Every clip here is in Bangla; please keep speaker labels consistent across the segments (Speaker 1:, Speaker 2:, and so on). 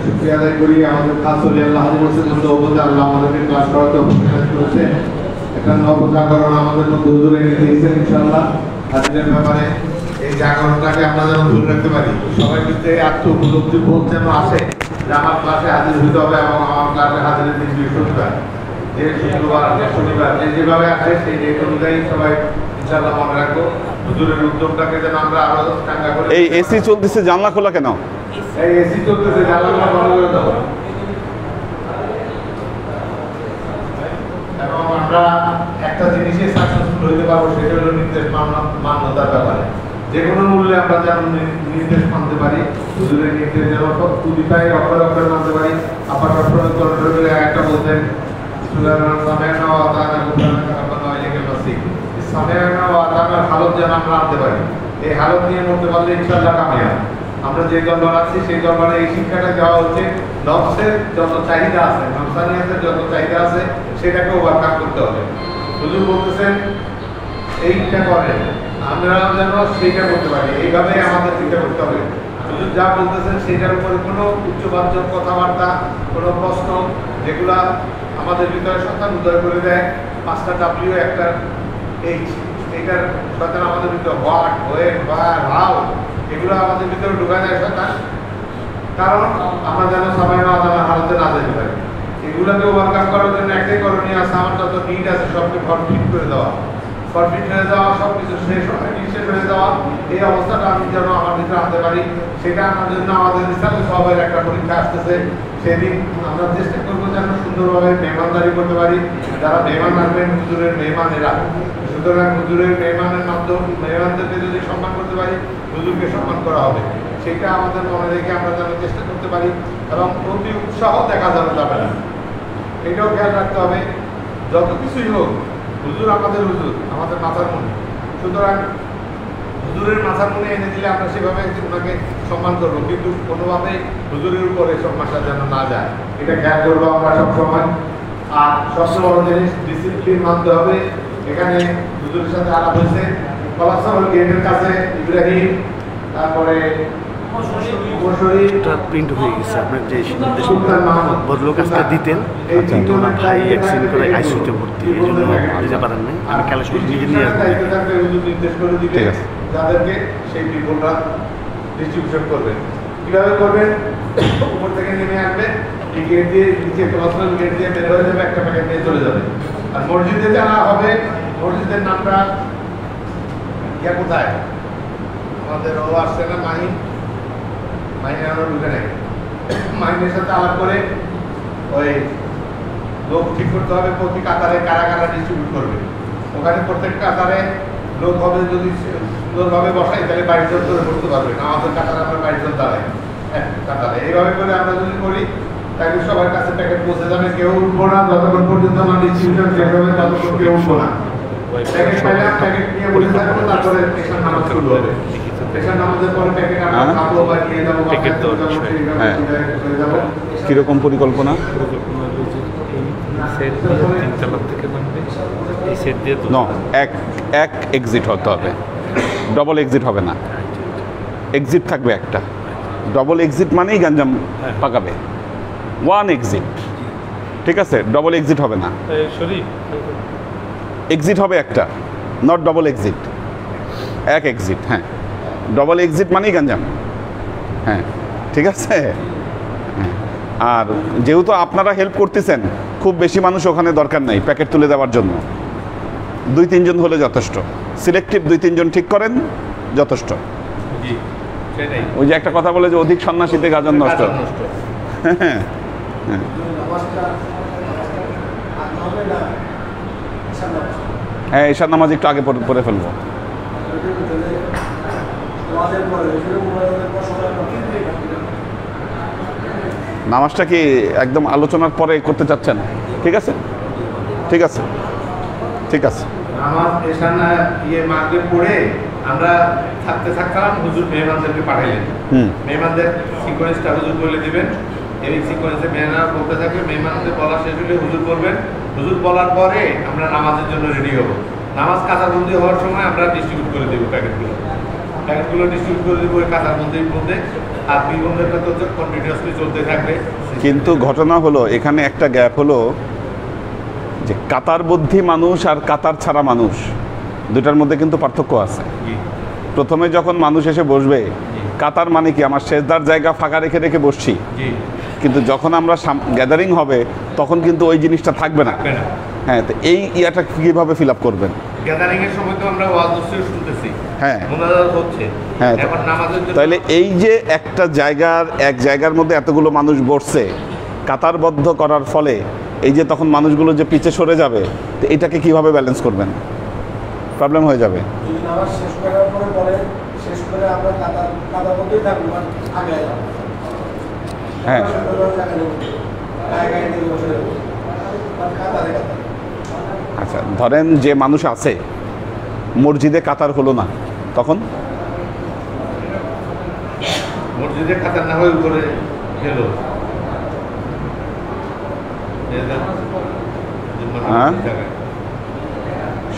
Speaker 1: শুকরিয়া আদায় করি আমাদের খাস ওলি আল্লাহ হাজী মুর্শিদুল নবুতে আল্লাহ আমাদেরকে ক্লাস করাতে উপকার করেছে। একটা নবজাগরণ আমাদের মধ্যে হুজুর এনে দিয়েছেন ইনশাআল্লাহ। হাজিরের ব্যাপারে এই জাগরণটাকে আমরা যেন ধরে রাখতে পারি, সবাই কিন্তু আত্ম উপলব্ধি বোধ যেন আসে যে আমার ক্লাসে হাজির হতে হবে এবং আমার ক্লাসে হাজিরের দিন বৃহস্পতিবার, যে শুক্রবার, যে শনিবার, যে যেভাবে আসে সেই ডেট অনুযায়ী সবাই ইনশাআল্লাহ মনে রাখবো। হুজুরের উদ্যোগটাকে যেন আমরা আরো চাঙ্গা করি।
Speaker 2: এই এসি চলতেছে, জানলা খোলা কেন?
Speaker 1: এই এসি চলতেছে, জানলা বন্ধ করে দাও। এবং আমরা একটা জিনিসে সাকসেসফুল হইতে পারবো, সেটা হলো নির্দেশ মান্যতার ব্যাপারে। যে কোনো মূল্যে আমরা যেন নির্দেশ মানতে পারি, হুজুরের নির্দেশ যেন প্রতিটাই অক্ষরে অক্ষরে মানতে পারি। আবার ডক্টরের কন্ট্রোলে একটা বলতেন হালত যেন আমরা আনতে পারি। এই হালত নিয়ে মরতে পারলে ইনশাআল্লাহ কামিয়াব। আমরা যে দরবার আছি সেই দরবারে এই শিক্ষাটা দেওয়া হচ্ছে, নফসের যত চাহিদা আছে, নফসানিয়াতের যত চাহিদা আছে সেটাকে ওভারকাম করতে হবে। হুজুর বলতেছেন এইটা করেন, আমরা যেন সেইটা করতে পারি, এইভাবে আমাদের চিন্তা করতে হবে। হুজুর যা বলতেছেন সেটার উপরে কোনো উচ্চবাচ্য কথাবার্তা, কোনো প্রশ্ন যেগুলা আমাদের ভিতরে সন্তান উদয় করে দেয়, 5টা ডাব্লিউ একটা এইচ, এইটার সন্তান আমাদের ভিতরে হোয়াট, হোয়েন, হোয়ার, হাউ, এগুলো আমাদের ভিতরে ঢুকা যায় সন্তান, কারণ আমরা যেন সবাই আদালত হালতে না যেতে পারি। এগুলোকে ওভারকাম করার জন্য একটাই করণীয় আছে, আমার যত নিড আছে সবকে ফরফিট করে দেওয়া, ফরফিট হয়ে যাওয়া, সব কিছু শেষ হয়ে যাওয়া, এই অবস্থাটা আমি যেন আমার ভিতরে আনতে পারি। সেটা আনার জন্য আমাদের ইসলামে সবাই একটা পরীক্ষা আসতেছে, সেদিন আমরা চেষ্টা করবো যেন সুন্দরভাবে মেহমানদারি করতে পারি। যারা মেহমান আসবেন হুজুরের মেহমানেরা, সুতরাং হুজুরের মেহমানের মাধ্যমে মেহমানদেরকে যদি সম্মান করতে পারি, হুজুরকে সম্মান করা হবে। সেটা আমাদের মনে রেখে আমরা যেন চেষ্টা করতে পারি এবং প্রতি উৎসাহ দেখা যাবে না, এটাও খেয়াল রাখতে হবে। যত কিছুই হোক হুজুর আমাদের হুজুর, আমাদের মাথার মনে, সুতরাং হুজুরের মাথার মনে এনে দিলে আমরা সেভাবে ওনাকে সম্মান করবো, কিন্তু কোনোভাবে হুজুরের উপরে সম্মানটা যেন না যায়, এটা খেয়াল করবো আমরা সবসময়। আর সবচেয়ে বড় জিনিস ডিসিপ্লিন মানতে হবে। এখানে হুজুরের সাথে আলাপ হয়েছে, কলাসল গেটের কাছে ইব্রাহিম, তারপরে
Speaker 3: প্রিন্ট হয়ে গেছে আপনার যে ভদ্রলোক আজকে দিতেন, ওনার ভাই অ্যাক্সিডেন্ট করে আইসিইউতে ভর্তি, এই জন্য দিতে পারেন না। আমি খেলা শুরু নিজে নিয়ে আসবো।
Speaker 1: নির্দেশ করে দিবে যাদেরকে সেই বিপণটা ডিস্ট্রিবিউশন করবেন। কীভাবে করবেন? উপর থেকে নেমে আসবে, এই গেট দিয়ে নিচে ক্লাসরুম গেট দিয়ে বের হয়ে যাবে, একটা প্যাকেট নিয়ে চলে যাবে। আর মসজিদে যারা হবে, মসজিদের নামটা ইয়া কোথায় আমাদের ও আসছে না, মাইনে আরো ঢুকে নেই, মাইনের সাথে আলাপ করে ওই লোক ঠিক করতে হবে প্রতি কাতারে কারা কারা ডিস্ট্রিবিউট করবে। ওখানে প্রত্যেক কাতারে লোক হবে, যদি সুন্দরভাবে বসাই তাহলে 22 জন ধরে বসতে পারবে না। আমাদের কাতারে আমরা 22 জন দাঁড়াই কাতারে। এইভাবে করে আমরা যদি করি তাহলে সবার কাছে প্যাকেট পৌঁছে যাবে। কেউ উঠবো না যতক্ষণ পর্যন্ত আমার ডিস্ট্রিবিউশন শেষ হবে, ততক্ষণ কেউ উঠবো না। প্যাকেট পাইলাম, প্যাকেট নিয়ে বসে থাকবো, তারপরে পেশার নামাজ শুরু হবে। পেশার নামাজের পরে প্যাকেট আমরা খাবো বা নিয়ে যাবো,
Speaker 2: কিরকম পরিকল্পনা? এক এক্সিট হতে হবে, ডবল এক্সিট হবে না। এক্সিট থাকবে একটা, ডবল এক্সিট মানেই গাঞ্জাম পাকাবে। ওয়ান এক্সিট, ঠিক আছে, ডবল এক্সিট হবে না। এক্সিট হবে একটা, নট ডবল এক্সিট, এক এক্সিট। হ্যাঁ, ডবল এক্সিট মানেই গাঞ্জাম। হ্যাঁ, ঠিক আছে। আর যেহেতু আপনারা হেল্প করতেছেন, খুব বেশি মানুষ ওখানে দরকার নাই প্যাকেট তুলে দেওয়ার জন্য। 2-3 জন হলে যথেষ্ট। সিলেক্টিভ 2-3 জন ঠিক করেন, যথেষ্ট। ওই যে একটা কথা বলে যে অধিক সন্ন্যাসীতে গাজন নষ্ট। হ্যাঁ, হ্যাঁ, এশার নামাজ একটু আগে পড়ে ফেলবো। নামাজটা কি একদম আলোচনার পরে করতে চাচ্ছেন? ঠিক আছে, ঠিক আছে, ঠিক আছে।
Speaker 1: নামাজ এশার না মাগরিব পড়ে আমরা থাকতাম, হুজুর মেহমানদেরকে পাঠাইলেন। মেহমানদের সিকোয়েন্সটা হুজুর বলে দিবেন, এই সিকোয়েন্সে মেহমান বলতে থাকবে, মেহমানদের বলা শেষ হলে হুজুর বলবেন। হুজুর বলার পরে আমরা নামাজের জন্য রেডি হব। নামাজ কাতারবন্দি হওয়ার সময় আমরা ডিস্ট্রিবিউট করে দেবো প্যাকেটগুলো ডিস্ট্রিবিউট করে দেবো ওই কাতারবন্দির মধ্যে। আর বিবন্ধের তো কন্টিনিউয়াসলি চলতে থাকবে।
Speaker 2: কিন্তু ঘটনা হলো এখানে একটা গ্যাপ হলো যে কাতার বুদ্ধি মানুষ আর কাতার ছাড়া মানুষ দুটার মধ্যে কিন্তু পার্থক্য আছে। প্রথমে যখন মানুষ এসে বসবে কাতার মানে কি আমার সেজদার জায়গা ফাঁকা রেখে রেখে বসছি, কিন্তু যখন আমরা গ্যাদারিং হবে তখন কিন্তু ওই জিনিসটা থাকবে না। হ্যাঁ, তো এই ইয়াটা কীভাবে ফিল আপ করবেন?
Speaker 1: গ্যাদারিং এর সময় তো আমরা ওয়াজ শুনতেছি,
Speaker 2: হ্যাঁ
Speaker 1: মুনাজাত হচ্ছে,
Speaker 2: হ্যাঁ,
Speaker 1: এখন নামাজের জন্য
Speaker 2: তাহলে এই যে একটা এক জায়গার মধ্যে এতগুলো মানুষ বসছে কাতারবদ্ধ করার ফলে এই যে তখন মানুষগুলো যে পিছে সরে যাবে, তো এটাকে কিভাবে ব্যালেন্স করবেন? প্রবলেম হয়ে যাবে।
Speaker 4: যদি নামাজ শেষ করার পরে শেষ করে আমরা কাতার মধ্যেই থাকবো, আগে যাবো,
Speaker 2: হ্যাঁ আচ্ছা, ধরেন যে মানুষ আছে মসজিদে কাতার হলো না, তখন
Speaker 1: মসজিদে কাতার না হয়ে উপরে গেল,
Speaker 2: হ্যাঁ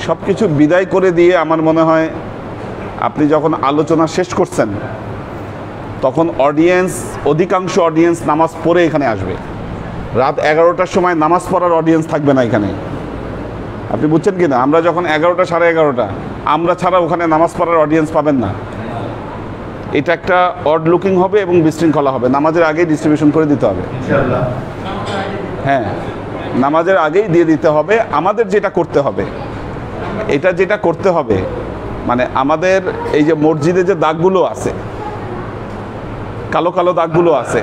Speaker 2: সব কিছু বিদায় করে দিয়ে আমার মনে হয় আপনি যখন আলোচনা শেষ করছেন তখন অধিকাংশ অডিয়েন্স নামাজ পড়ে এখানে আসবে। রাত 11টার সময় নামাজ পড়ার অডিয়েন্স থাকবে না এখানে। আপনি বুঝছেন কি না? আমরা যখন 11টা 11:30 আমরা ছাড়া ওখানে নামাজ পড়ার অডিয়েন্স পাবেন না। এটা একটা অড লুকিং হবে এবং বিশৃঙ্খলা হবে। নামাজের আগেই ডিস্ট্রিবিউশন করে দিতে হবে
Speaker 1: ইনশাআল্লাহ।
Speaker 2: হ্যাঁ, নামাজের আগেই দিয়ে দিতে হবে। আমাদের যেটা করতে হবে, যেটা করতে হবে মানে আমাদের এই যে মসজিদে যে দাগগুলো আছে, কালো কালো দাগগুলো আছে,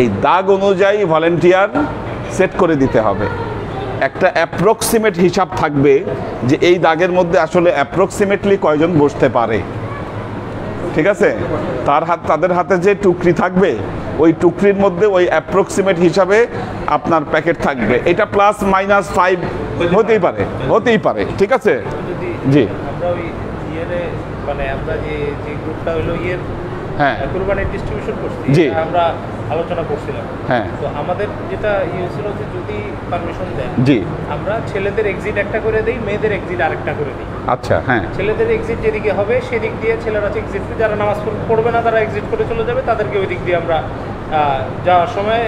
Speaker 2: এই দাগ অনুযায়ী ভলেন্টিয়ার সেট করে দিতে হবে। একটা অ্যাপ্রক্সিমেট হিসাব থাকবে যে এই দাগের মধ্যে আসলে অ্যাপ্রক্সিমেটলি কয়জন বসতে পারে, ঠিক আছে? তাদের হাতে যে টুকরি থাকবে ওই টুকরির মধ্যে ওই অ্যাপ্রক্সিমেট হিসাবে আপনার প্যাকেট থাকবে। এটা +-5 হতেই পারে, ঠিক আছে? জি,
Speaker 5: আমরা ওই মানে আমরা যে গ্রুপটা হলো
Speaker 2: হ্যাঁ
Speaker 5: কুরবানির ডিস্ট্রিবিউশন করছি,
Speaker 2: জি
Speaker 5: আমরা আলোচনা করছিলাম।
Speaker 2: হ্যাঁ,
Speaker 5: তো আমাদের যেটা হয়েছিল যে যদি পারমিশন দেন,
Speaker 2: জি
Speaker 5: আমরা ছেলেদের এক্সিট একটা করে দিই, মেয়েদের এক্সিট আরেকটা করে দিই।
Speaker 2: আচ্ছা, হ্যাঁ
Speaker 5: ছেলেদের এক্সিট যেদিকে হবে সেদিক দিয়ে ছেলেরা এক্সিট, যারা নামাজ পড়বে না তারা এক্সিট করে চলে যাবে, তাদেরকে ওই দিক দিয়ে আমরা যাওয়ার সময়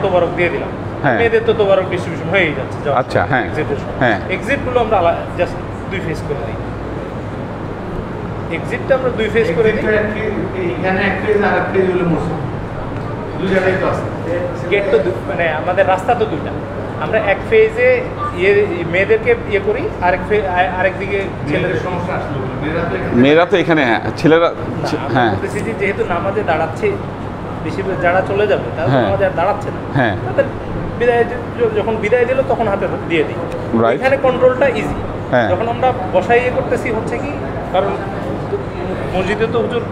Speaker 5: তোবারক দিয়ে দিলাম।
Speaker 2: হ্যাঁ,
Speaker 5: মেয়েদের তো তোবারক ডিস্ট্রিবিউশন হয়েই যাচ্ছে।
Speaker 2: আচ্ছা, হ্যাঁ হ্যাঁ,
Speaker 5: এক্সিটগুলো আমরা জাস্ট 2 ফেজ করে দিই। এক্সিটটা আমরা 2 ফেজ করে দিই।
Speaker 1: এখানে এক ফেজ আর এক ফেজ হলো মসজিদ, দুই জায়গায় তো আছে।
Speaker 5: গেট তো মানে আমাদের রাস্তা তো দুইটা, আমরা এক ফেজে মেয়েদেরকে করি, আরেকদিকে ছেলেদের
Speaker 1: সমস্যা আসলো।
Speaker 2: মেয়েরা তো এখানে, ছেলেরা হ্যাঁ
Speaker 5: বলতেছি যে যেহেতু নামাজে দাঁড়াচ্ছে বেশি, যারা চলে যাবে তারা
Speaker 2: হ্যাঁ,
Speaker 5: নামাজে আর দাঁড়াচ্ছে না,
Speaker 2: হ্যাঁ
Speaker 5: তাদের যখন বিদায় দিল তখন হাতে দিয়ে দিই।
Speaker 2: Right.
Speaker 5: এখানে কন্ট্রোলটা ইজি।
Speaker 2: হ্যাঁ,
Speaker 5: যখন আমরা বসাই করতেছি হচ্ছে কি, কারণ মসজিদে তো হুজুর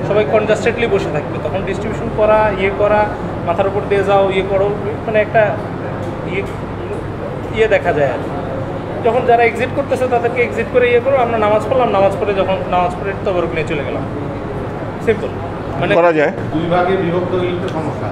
Speaker 5: সবাই কনজাস্টেডলি বসে থাকবে, তখন ডিস্ট্রিবিউশন করা, করা, মাথার উপর দিয়ে যাও, করো, মানে একটা দেখা যায় আর যখন যারা এক্সিট করতেছে তাদেরকে এক্সিট করে করো, আমরা নামাজ পড়লাম, নামাজ পড়ে তবরক নিয়ে চলে গেলাম। সিম্পল, মানে
Speaker 2: করা যায়।
Speaker 1: দুই ভাগে বিভক্ত হইলে তো সমস্যা।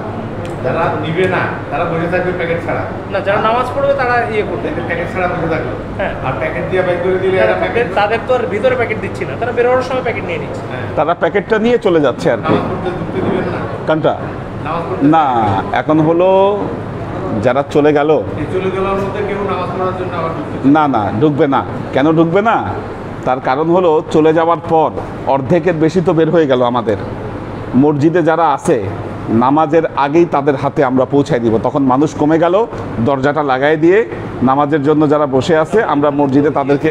Speaker 1: যারা নিবে না তারা বসে থাকবে প্যাকেট ছাড়া,
Speaker 5: না যারা নামাজ পড়বে তারা করবে
Speaker 1: প্যাকেট ছাড়া বসে থাকবে।
Speaker 5: হ্যাঁ,
Speaker 1: আর প্যাকেট দিয়ে বাইক করে দিলে এরা প্যাকেট
Speaker 5: তাদের তো আর ভিতরে প্যাকেট দিচ্ছি না, তারা বেরোনোর সময় প্যাকেট নিয়ে নিচ্ছে।
Speaker 2: তারা প্যাকেটটা নিয়ে চলে যাচ্ছে আর কি।
Speaker 1: নামাজ পড়তে ঢুকতে দিবেন না,
Speaker 2: কোনটা?
Speaker 1: নামাজ পড়তে
Speaker 2: না, এখন হলো যারা চলে গেল,
Speaker 1: এই চলে গেলার মধ্যে কেউ নামাজ পড়ার জন্য আবার ঢুকতে
Speaker 2: না ঢুকবে না। কেন ঢুকবে না? তার কারণ হলো চলে যাওয়ার পর অর্ধেকের বেশি তো বের হয়ে গেল। আমাদের মসজিদে যারা আছে নামাজের আগেই তাদের হাতে আমরা পৌঁছায় দিব, তখন মানুষ কমে গেল, দরজাটা লাগাই দিয়ে নামাজের জন্য যারা বসে আছে আমরা মসজিদে তাদেরকে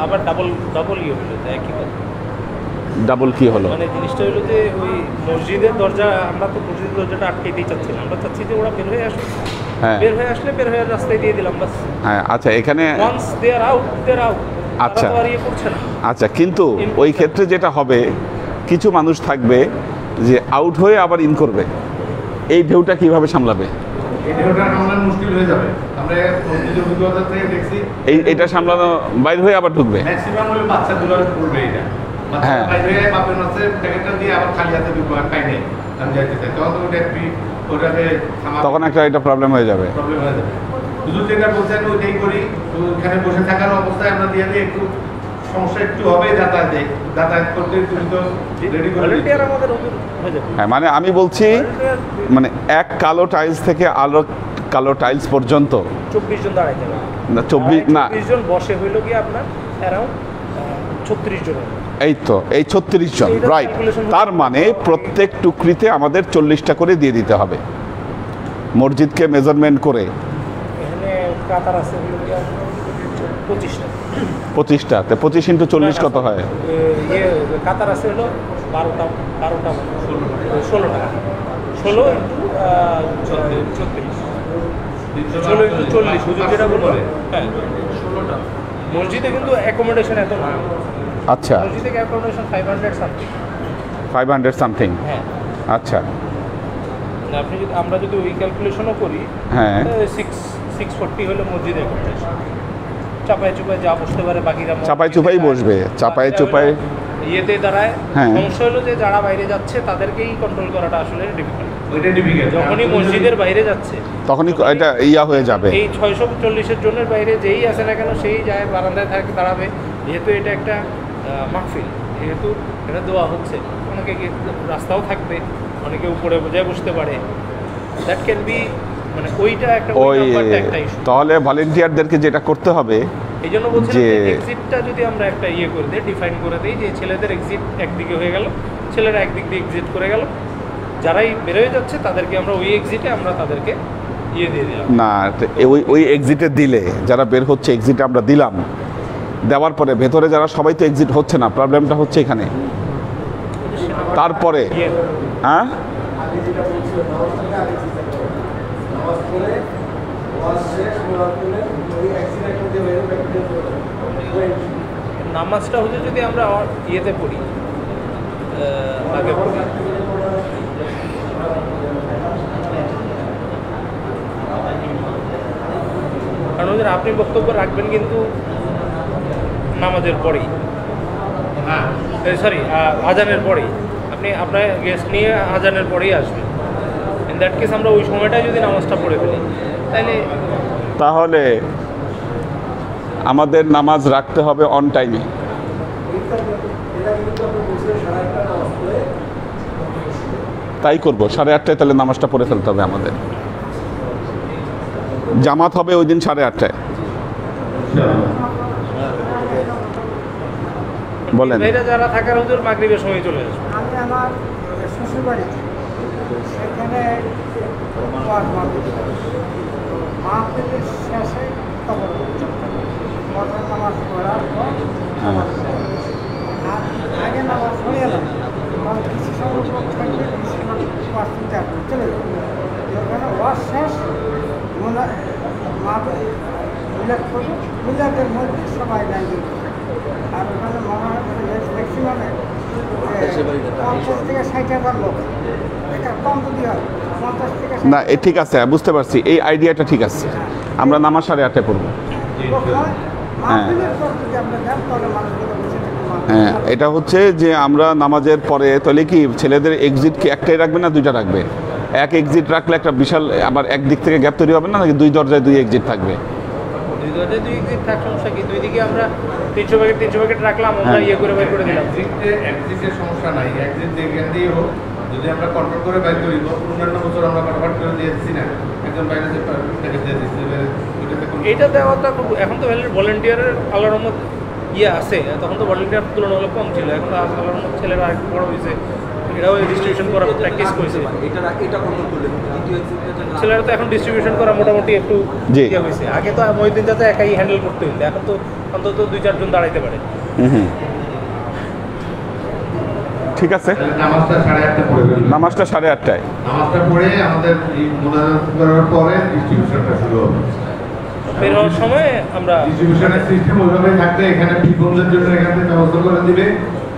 Speaker 5: আবার ডাবল হলো, একই কথা।
Speaker 2: ডাবল কি হলো?
Speaker 5: মানে জিনিসটা হলো যে ওই মসজিদের দরজা, আমরা তো মসজিদের দরজাটা আটকে দিতে চাচ্ছি না, আমরা চাচ্ছি যে ওরা বের হয়ে আসবে।
Speaker 2: হ্যাঁ,
Speaker 5: বের হয়ে আসলে বের হয়ে রাস্তায় দিয়ে দিলাম বাস।
Speaker 2: হ্যাঁ আচ্ছা, এখানে
Speaker 5: ওয়ান্স দে আর আউট
Speaker 2: আচ্ছা,
Speaker 5: করছে না।
Speaker 2: আচ্ছা, কিন্তু ওই ক্ষেত্রে যেটা হবে, কিছু মানুষ থাকবে যে আউট হয়ে আবার ইন করবে। এই ঢেউটা কিভাবে সামলাবে?
Speaker 1: এই ঢেউটা সামলানো মুশকিল হয়ে যাবে। আমরা মসজিদের অভিজ্ঞতা থেকে দেখছি
Speaker 2: এটা সামলানো, বাইরে হয়ে আবার ঢুকবে।
Speaker 1: ম্যাক্সিমাম হলে বাচ্চাগুলো করবে এটা।
Speaker 2: হ্যাঁ,
Speaker 1: বাইরে হয়ে বাপের মাসে প্যাকেটটা দিয়ে আবার খালি হাতে ঢুকবো, আর পাই নেই, আমি যাইতে চাই, তখন ওটাকে
Speaker 2: তখন এটা প্রবলেম হয়ে যাবে।
Speaker 1: প্রবলেম হয়ে যাবে। শুধু যেটা বলছেন ওইটাই করি, তো ওখানে বসে থাকার অবস্থায় আমরা দিয়ে দিই একটু সমস্যা একটু হবে যাতায়াত করতে তুমি তো রেডি করে
Speaker 5: ভলেন্টিয়ার আমাদের হুজুর হয়ে যাবে।
Speaker 2: হ্যাঁ মানে আমি বলছি মানে এক কালো টাইলস থেকে আলো কালো টাইলস পর্যন্ত
Speaker 5: 24 জন দাঁড়াইতে পারে
Speaker 2: না 24 না
Speaker 5: 24 জন বসে হইল কি আপনার অ্যারাউন্ড 36 জন।
Speaker 2: এই তো এই 36 জন
Speaker 5: এইটা
Speaker 2: রাইট।
Speaker 5: calculation
Speaker 2: তার মানে প্রত্যেক টুকরিতে আমাদের 40টা করে দিয়ে দিতে হবে মসজিদকে মেজারমেন্ট করে।
Speaker 5: এখানে কাতার আছে হইল কি 25টা।
Speaker 2: 25টা তো 25 ইন্টু 40 কত হয়?
Speaker 5: ইয়ে কাতার আছে হলো 12টা 16 টাকা 16 ইন্টু 16 ইন্টু 40 হুজুর যেটা বললো হ্যাঁ 16টা। মসজিদে কিন্তু অ্যাকোমোডেশন এত না,
Speaker 2: আচ্ছা
Speaker 5: মসজিদে অ্যাকোমোডেশন 500 সামথিং।
Speaker 2: 500 সামথিং
Speaker 5: হ্যাঁ
Speaker 2: আচ্ছা
Speaker 5: আপনি যদি আমরা যদি ওই ক্যালকুলেশনও করি
Speaker 2: হ্যাঁ
Speaker 5: 640 হলো মসজিদে অ্যাকোমোডেশন। চাপায় চুপায় যা বসতে পারে বাকিরা
Speaker 2: চাপাই চুপাই বসবে চাপাই চুপাই
Speaker 5: ইয়েতে দাঁড়ায়।
Speaker 2: হ্যাঁ।
Speaker 5: সমস্যা হলো যে যারা বাইরে যাচ্ছে তাদেরকেই কন্ট্রোল করাটা আসলে ডিফিকাল্ট।
Speaker 1: ওইটা ডিফিকাল্ট।
Speaker 5: যখনই মসজিদের বাইরে যাচ্ছে
Speaker 2: তখনই এটা ইয়া হয়ে যাবে।
Speaker 5: এই 640 জনের বাইরে যেই আসে না কেন সেই যায় বারান্দায় থাকে দাঁড়াবে, যেহেতু এটা একটা মাহফিল, যেহেতু এটা দোয়া হচ্ছে, অনেকে রাস্তাও থাকবে, অনেকে উপরে বোঝায় বসতে পারে। দ্যাট ক্যান বি মানে ওইটা একটা
Speaker 2: ওই
Speaker 5: নাম্বারটা একটা ইস্যু।
Speaker 2: তাহলে ভলেন্টিয়ারদেরকে যেটা করতে হবে
Speaker 5: এই জন্য বলছি
Speaker 2: যে
Speaker 5: এক্সিটটা যদি আমরা একটা ইয়ে করে দিই, ডিফাইন করে দিই যে ছেলেদের এক্সিট একদিকে হয়ে গেল, ছেলেরা একদিক দিয়ে এক্সিট করে গেল, যারাই বেরোয় যাচ্ছে তাদেরকে আমরা ওই এক্সিটে আমরা তাদেরকে ইয়ে দিয়ে দিলাম।
Speaker 2: না ওই ওই এক্সিটে দিলে যারা বের হচ্ছে এক্সিটে আমরা দিলাম, দেওয়ার পরে ভেতরে যারা সবাই তো এক্সিট হচ্ছে না, প্রবলেমটা হচ্ছে এখানে। তারপরে
Speaker 5: ইয়ে
Speaker 2: হ্যাঁ
Speaker 4: আগে যেটা বলছিলাম নামাজটাকে আগে চিন্তা করো। নামাজ পড়ে ওয়াজ শেষ হওয়ার পরে ওই অ্যাক্সিডেন্টটা দিয়ে বের করে
Speaker 5: নামাজটা হচ্ছে যদি আমরা ইয়েতে পড়ি আগে পড়ি কারণ ওদের আপনি বক্তব্য রাখবেন কিন্তু নামাজের পরেই,
Speaker 1: হ্যাঁ
Speaker 5: সরি আজানের পরেই, আপনি আপনার গেস্ট নিয়ে আজানের পরেই আসবেন। ইন দ্যাট কেস আমরা ওই সময়টায় যদি নামাজটা পড়ে ফেলি
Speaker 2: তাহলে আমাদের নামাজ রাখতে হবে অন টাইমে। তাই করব 8:30টায়, তাহলে নামাজটা পড়ে ফেলতে হবে আমাদের। জামাত হবে ওই দিন 8:30টায়। বলেন
Speaker 5: ভাইরা যারা থাকার হুজুর মাগরিবের সময় চলে আসবে।
Speaker 6: আমি আমার শ্বশুর বাড়িতে সেখানে মাহফিলের শেষে খবর মজার নামাজ পড়ার পর আর আগে নামাজ পড়ে এলাম, কারণ কিছু সংখ্যক থাকবে, কিছু সংখ্যক চিন্তা করে চলে যাবে। ওখানে ওয়াজ শেষ মিলাদ করবো, মিলাদের মধ্যে সবাই দাঁড়িয়ে আর ওখানে মনে হয় ম্যাক্সিমামে 50 থেকে 60,000 লোক, এটা কম যদি হয় 50 থেকে
Speaker 2: না ঠিক আছে, বুঝতে পারছি, এই আইডিয়াটা ঠিক আছে। আমরা নামাজ 8:30টায় পড়বো। হ্যাঁ এটা হচ্ছে যে আমরা নামাজের পরে তাহলে কি ছেলেদের এক্সিট কি একটাই রাখবে না দুইটা রাখবে? এক এক্সিট রাখলে একটা বিশাল আবার একদিক থেকে গ্যাপ তৈরি হবে না, নাকি দুই দরজায় দুই এক্সিট থাকবে?
Speaker 5: দুই দরজায় দুই এক্সিট থাক, সমস্যা কি? দুই দিকে আমরা 300 প্যাকেট রাখলাম, আমরা ইয়ে করে বের করে দিলাম।
Speaker 1: এক্সিটের সমস্যা নাই, এক্সিট যেখান দিয়ে হোক যদি আমরা কন্ট্রোল করে বাইর করি, অন্যান্য বছর আমরা কনভার্ট করে দিয়েছি না, একজন বাইরে যে প্যাকেট দিয়ে দিচ্ছি,
Speaker 5: এইটা দেওয়াটা এখন তো ভলেন্টিয়ারের আল্লাহর রহমত ইয়ে আছে, তখন তো ভলেন্টিয়ার তুলনামূলক কম ছিল, এখন তো আল্লাহর রহমত ছেলেরা আরেকটু বড় হয়েছে, এরাও ডিস্ট্রিবিউশন করার প্র্যাকটিস করেছে। ছেলেরা তো এখন ডিস্ট্রিবিউশন করা মোটামুটি একটু ইয়ে হয়েছে। আগে তো মহিউদ্দিন যাতে একাই হ্যান্ডেল করতে হইতো, এখন তো অন্তত 2-4 জন দাঁড়াইতে পারে।
Speaker 2: ঠিক আছে,
Speaker 1: নামাজটা 8:30 পড়ে গেল।
Speaker 2: নামাজটা 8:30টায়,
Speaker 1: নামাজটা পড়ে আমাদের এই মোনাজাত করার পরে ডিস্ট্রিবিউশনটা শুরু হবে।
Speaker 5: বের হওয়ার সময় আমরা
Speaker 1: ডিস্ট্রিবিউশনের সিস্টেম ওইভাবে থাকতে এখানে পিপলদের জন্য এখান থেকে ব্যবস্থা করে দিবে,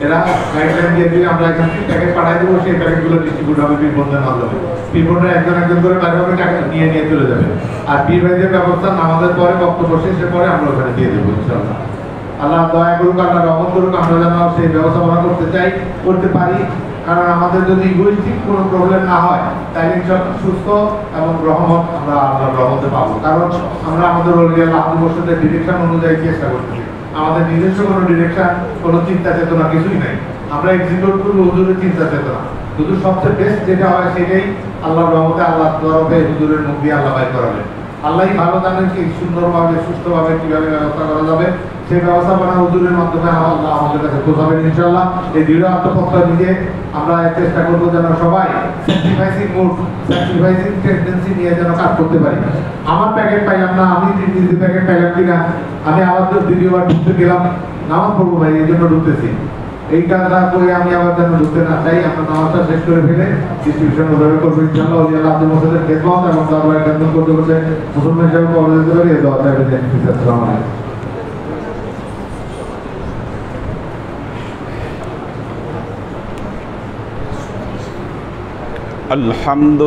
Speaker 1: এরা গাইডলাইন দিয়ে দিবে, আমরা এখান থেকে প্যাকেট পাঠিয়ে দেবো, সেই প্যাকেটগুলো ডিস্ট্রিবিউট হবে পিপলদের মাধ্যমে। পিপলরা একজন একজন করে বাইরে হবে, টাকা নিয়ে চলে যাবে। আর পীর ভাইদের ব্যবস্থা নামাজের পরে বক্তব্য শেষের পরে আমরা ওখানে দিয়ে দেবো ইনশাআল্লাহ। আল্লাহ দয়া করুক, আল্লাহ রহমত করুক, আমরা যেন সেই ব্যবস্থাপনা করতে চাই, করতে পারি। কারণ আমাদের যদি ইগোইস্টিক কোনো প্রবলেম না হয়, তাহলে ইনশাআল্লাহ সুস্থ এবং রহমত আমরা আল্লাহর রহমতে পাবো। কারণ আমরা আমাদের আল্লাহ বসতের ডিরেকশন অনুযায়ী চেষ্টা করতেছি। আমাদের নিজস্ব কোনো ডিরেকশন, কোনো চিন্তা চেতনা কিছুই নাই। আমরা এক্সিকিউট করবো হুজুরের চিন্তা চেতনা। হুজুর সবচেয়ে বেস্ট যেটা হয় সেটাই আল্লাহর রহমতে আল্লাহ তরফে হুজুরের মুখ দিয়ে আল্লাহ ভাই করাবেন। আল্লাহই ভালো জানেন কি সুন্দরভাবে সুস্থভাবে কিভাবে ব্যবস্থা করা যাবে, সেই ব্যবস্থাপনা হুজুরের মাধ্যমে আল্লাহ আমাদের কাছে পৌঁছাবেন ইনশাআল্লাহ। এই দৃঢ় আত্মপ্রত্যয় নিয়ে আমরা চেষ্টা করবো যেন সবাই স্যাক্রিফাইসিং মুড, স্যাক্রিফাইসিং টেন্ডেন্সি নিয়ে যেন কাজ করতে পারি। আমার প্যাকেট পাইলাম না, আমি 3 প্যাকেট পাইলাম কিনা, আমি আবার দ্বিতীয়বার ঢুকতে গেলাম, নামাজ পড়বো ভাই, এই জন্য ঢুকতেছি। এই কাজটা করে আমি আবার যেন ঢুকতে না চাই। আমরা নামাজটা শেষ করে ফেলে ডিস্ট্রিবিউশন ওভাবে করবো ইনশাআল্লাহ। ওই আল্লাহ আব্দুল মোসাদের খেদমত এবং দরবারে খেদমত করতে করতে মুসলমান হিসেবে কবর দিতে পারি। এই দোয়াটা আমি জানিয়েছি। আসসালামু আলাইকুম।
Speaker 2: الحمد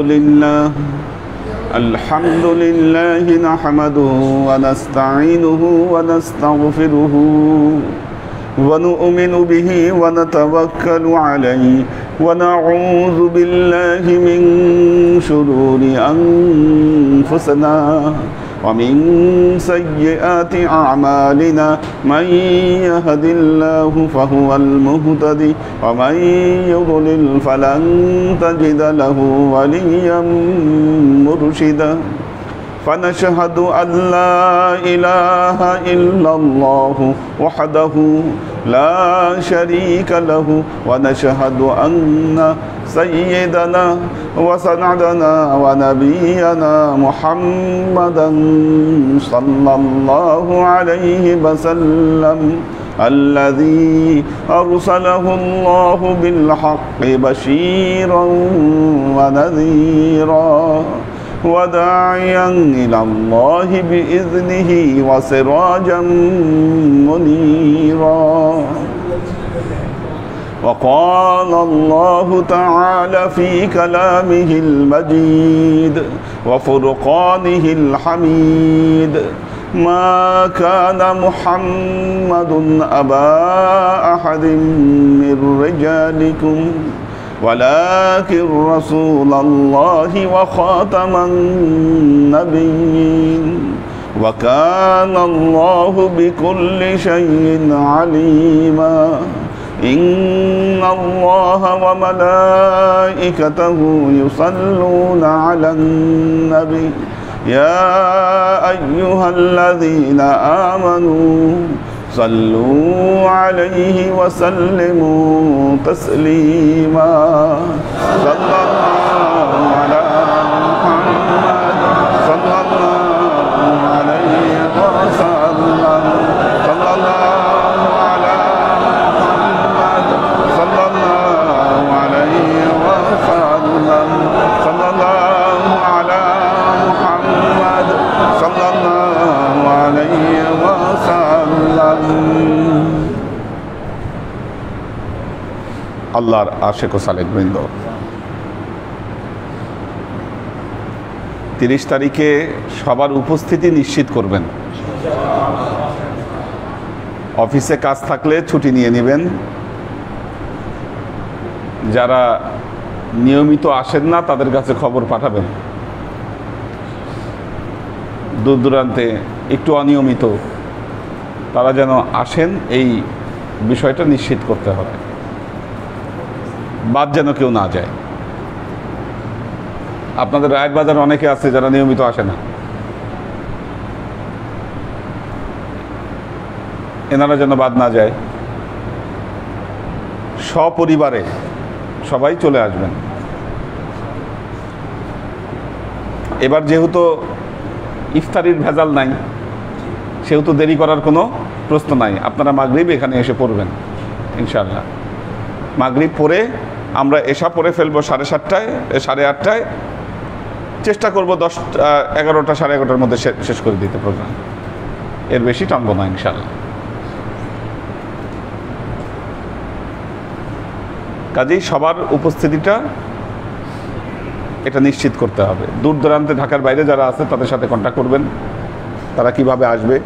Speaker 2: لله نحمده ونستعينه ونستغفره ونؤمن به ونتوكل عليه ونعوذ بالله من شرور أنفسنا ومن سيئات أعمالنا من يهد الله فهو المهتدي ومن يضلل فلن تجد له وليا مرشدا فنشهد أن لا إله إلا الله وحده لا شريك له ونشهد أن سيدنا وسندنا ونبينا محمدا صلى الله عليه وسلم الذي أرسله الله بالحق بشيرا ونذيرا وداعيا إلى الله بإذنه وسراجا منيرا وقال الله تعالى في كلامه المجيد وفرقانه الحميد ما كان محمد أبا أحد من رجالكم ولكن رسول الله وخاتم النبيين وكان الله بكل شيء عليما إن الله وملائكته يصلون على النبي يا أيها الذين آمنوا صلوا عليه وسلموا تسليما صلى الله على محمد صلى الله عليه وسلم صلى الله على محمد صلى الله عليه وسلم صلى الله على محمد صلى الله عليه وسلم আল্লাহর আশিক ও সালেক বৃন্দ, 30 তারিখে সবার উপস্থিতি নিশ্চিত করবেন। অফিসে কাজ থাকলে ছুটি নিয়ে নেবেন। যারা নিয়মিত আসেন না তাদের কাছে খবর পাঠাবেন। দূর দূরান্তে একটু অনিয়মিত তারা যেন আসেন, এই বিষয়টা নিশ্চিত করতে হবে। বাদ যেন কেউ না যায়। আপনাদের রায়ের বাজার অনেকে আছে যারা নিয়মিত আসে না, এনারা যেন বাদ না যায়। সপরিবারে সবাই চলে আসবেন। এবার যেহেতু ইফতারির ভেজাল নাই, সেহেতু দেরি করার কোনো প্রশ্ন নাই। আপনারা মাগরিব এখানে এসে পড়বেন ইনশাআল্লাহ। মাগরিব পরে আমরা এশা পড়ে ফেলবো 7:30টায়, 8:30টায়। চেষ্টা করবো 11টা 11:30টার মধ্যে শেষ করে দিতে প্রোগ্রাম। এর বেশি টানবো না ইনশাআল্লাহ। কাজেই সবার উপস্থিতিটা এটা নিশ্চিত করতে হবে। দূর দূরান্তে ঢাকার বাইরে যারা আছে তাদের সাথে কন্ট্যাক্ট করবেন, তারা কিভাবে আসবে,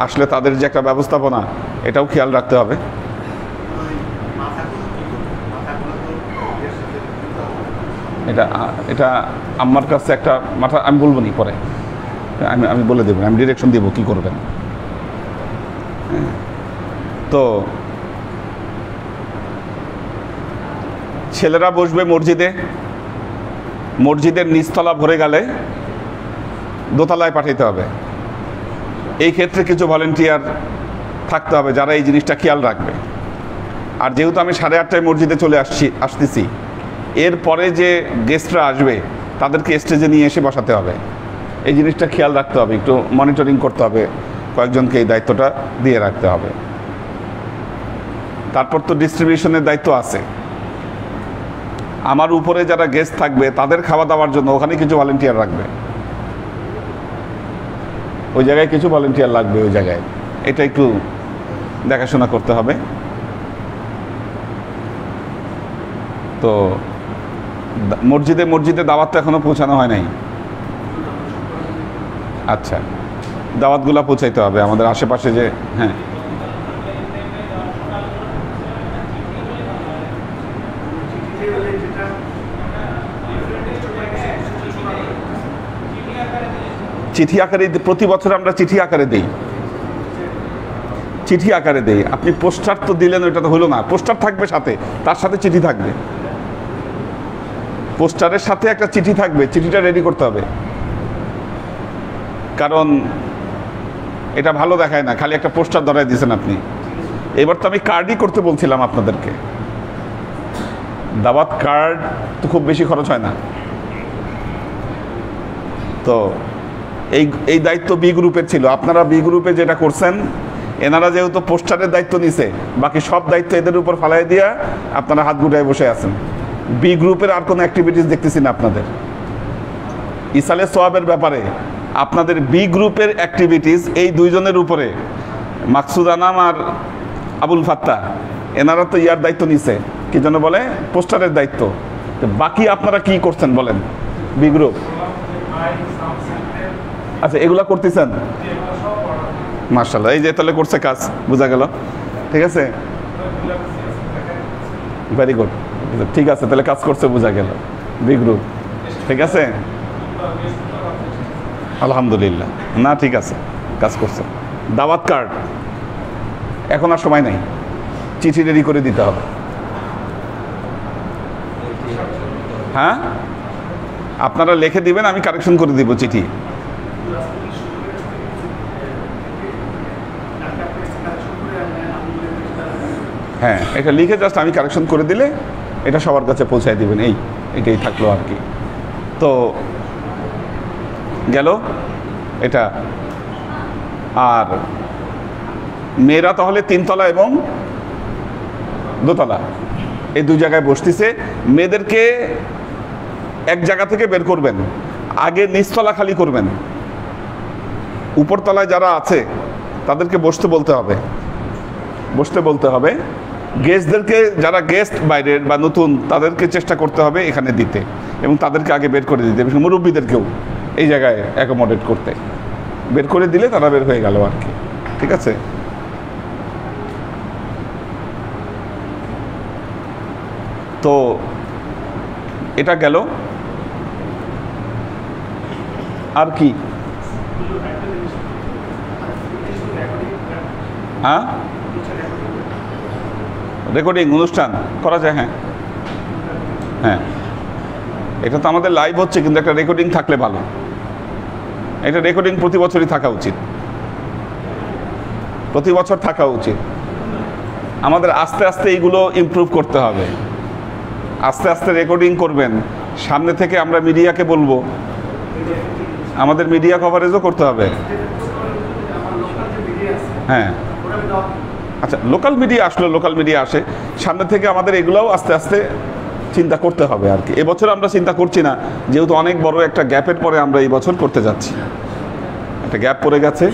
Speaker 2: আসলে তাদের যে একটা ব্যবস্থাপনা এটাও খেয়াল রাখতে হবে। এটা আমার কাছে একটা মাথা, আমি বলবো নি পরে, আমি বলে দেবো, আমি ডিরেকশন দেবো কী করবেন। তো ছেলেরা বসবে মসজিদে, মসজিদের নিচতলা ভরে গেলে দোতলায় পাঠাইতে হবে। এই ক্ষেত্রে কিছু ভলেন্টিয়ার থাকতে হবে যারা এই জিনিসটা খেয়াল রাখবে। আর যেহেতু আমি 8:30টায় মসজিদে চলে আসতেছি, এরপরে যে গেস্টরা আসবে তাদেরকে স্টেজে নিয়ে এসে বসাতে হবে। এই জিনিসটা খেয়াল রাখতে হবে, একটু মনিটরিং করতে হবে, কয়েকজনকে এই দায়িত্বটা দিয়ে রাখতে হবে। তারপর তো ডিস্ট্রিবিউশনের দায়িত্ব আছে। আমার উপরে যারা গেস্ট থাকবে তাদের খাওয়া দাওয়ার জন্য ওখানে কিছু ভলেন্টিয়ার রাখবে, ওই জায়গায় কিছু ভলেন্টিয়ার লাগবে ওই জায়গায়, এটা একটু দেখাশোনা করতে হবে। তো মসজিদে দাওয়াত তো এখনো পৌঁছানো হয় নাই। আচ্ছা, দাওয়াতগুলো পৌঁছাইতে হবে আমাদের আশেপাশে যে, হ্যাঁ চিঠি আকারে প্রতি বছর আমরা চিঠি আকারে দেই, চিঠি আকারে দেই। আপনি পোস্টার তো দিলেন, ওইটা তো হলো না। পোস্টার থাকবে সাথে, তার সাথে চিঠি থাকবে, পোস্টারের সাথে একটা চিঠি থাকবে, চিঠিটা রেডি করতে হবে। কারণ এটা ভালো দেখায় না খালি একটা পোস্টার ধরায় দিয়েছেন আপনি। এবার তো আমি কার্ডই করতে বলছিলাম আপনাদেরকে, দাওয়াত কার্ড তো খুব বেশি খরচ হয় না। তো এই দায়িত্ব বি গ্রুপের ছিল। আপনারা বি গ্রুপে যেটা করছেন, এনারা যেহেতু পোস্টারের দায়িত্ব নিছে, বাকি সব দায়িত্ব এদের উপর ফালাই দিয়া আপনারা হাত গুটায় বসে আছেন। বি গ্রুপের আর কোনো অ্যাক্টিভিটিস দেখতেছি না আপনাদের। ইসালে সোয়াবের ব্যাপারে আপনাদের বি গ্রুপের অ্যাক্টিভিটিস এই দুইজনের উপরে, মাকসুদ আনাম আর আবুল ফাত্তা, এনারা তো ইয়ার দায়িত্ব নিছে, কি যেন বলে, পোস্টারের দায়িত্ব। তো বাকি আপনারা কি করছেন বলেন বি গ্রুপ? আচ্ছা, এগুলা করতেছেন? মাশাআল্লাহ, এই যে তাহলে করছে কাজ, বোঝা গেল। ঠিক আছে, ভেরি গুড, ঠিক আছে, তাহলে কাজ করছে বোঝা গেল বি গ্রুপ। ঠিক আছে, আলহামদুলিল্লাহ। না ঠিক আছে, কাজ করছে। দাওয়াত কার্ড এখন আর সময় নাই, চিঠি রেডি করে দিতে হবে। হ্যাঁ, আপনারা লিখে দিবেন, আমি কারেকশন করে দিব চিঠি। হ্যাঁ, এটা লিখে জাস্ট আমি কারেকশন করে দিলে এটা সবার কাছে পৌঁছায় দিবেন। এটাই থাকলো আর কি। তো গেল এটা। আর মেয়েরা তাহলে 3 তলা এবং 2 তলা এই 2 জায়গায় বসতেছে। মেয়েদেরকে এক জায়গা থেকে বের করবেন, আগে নিচতলা খালি করবেন। উপরতলায় যারা আছে তাদেরকে বসতে বলতে হবে। গেস্টদেরকে, যারা গেস্ট বাইরের বা নতুন, তাদেরকে চেষ্টা করতে হবে এখানে দিতে, এবং তাদেরকে আগে বের করে দিতে, মুরব্বীদেরকেও এই জায়গায় অ্যাকোমোডেট করতে। বের করে দিলে তারা বের হয়ে গেল আর কি। ঠিক আছে, তো এটা গেল। আর কি? হ্যাঁ, রেকর্ডিং অনুষ্ঠান করা যায়। হ্যাঁ হ্যাঁ, এটা তো আমাদের লাইভ হচ্ছে, কিন্তু একটা রেকর্ডিং থাকলে ভালো। এটা রেকর্ডিং প্রতি বছরই থাকা উচিত, প্রতি বছর থাকা উচিত। আমাদের আস্তে আস্তে এইগুলো ইমপ্রুভ করতে হবে। আস্তে আস্তে রেকর্ডিং করবেন, সামনে থেকে আমরা মিডিয়াকে বলবো, আমাদের মিডিয়া কভারেজও করতে হবে। হ্যাঁ, আচ্ছা, লোকাল মিডিয়া আসলে লোকাল মিডিয়া আসে, সামনে থেকে আমাদের এগুলোও আস্তে আস্তে চিন্তা করতে হবে আর কি। এবছর আমরা চিন্তা করছি না, যেহেতু অনেক বড় একটা গ্যাপের পরে আমরা এই বছর করতে যাচ্ছি। একটা গ্যাপ পড়ে গেছে,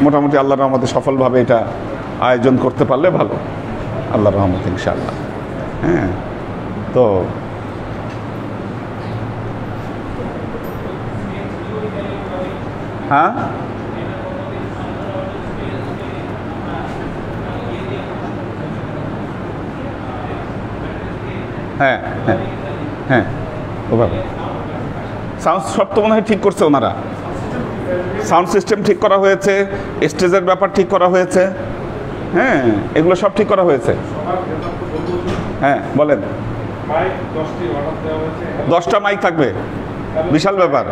Speaker 2: মোটামুটি আল্লাহর রহমতে সফলভাবে এটা আয়োজন করতে পারলে ভালো, আল্লাহর রহমতে ইনশাআল্লাহ। হ্যাঁ, তো হ্যাঁ হ্যাঁ হ্যাঁ হ্যাঁ, ওভাবে সাউন্ড সব তো মনে হয় ঠিক করছে ওনারা। সাউন্ড সিস্টেম ঠিক করা হয়েছে, স্টেজের ব্যাপার ঠিক করা হয়েছে। হ্যাঁ, এগুলো সব ঠিক করা হয়েছে। হ্যাঁ বলেন। 10টা মাইক থাকবে, বিশাল ব্যাপার।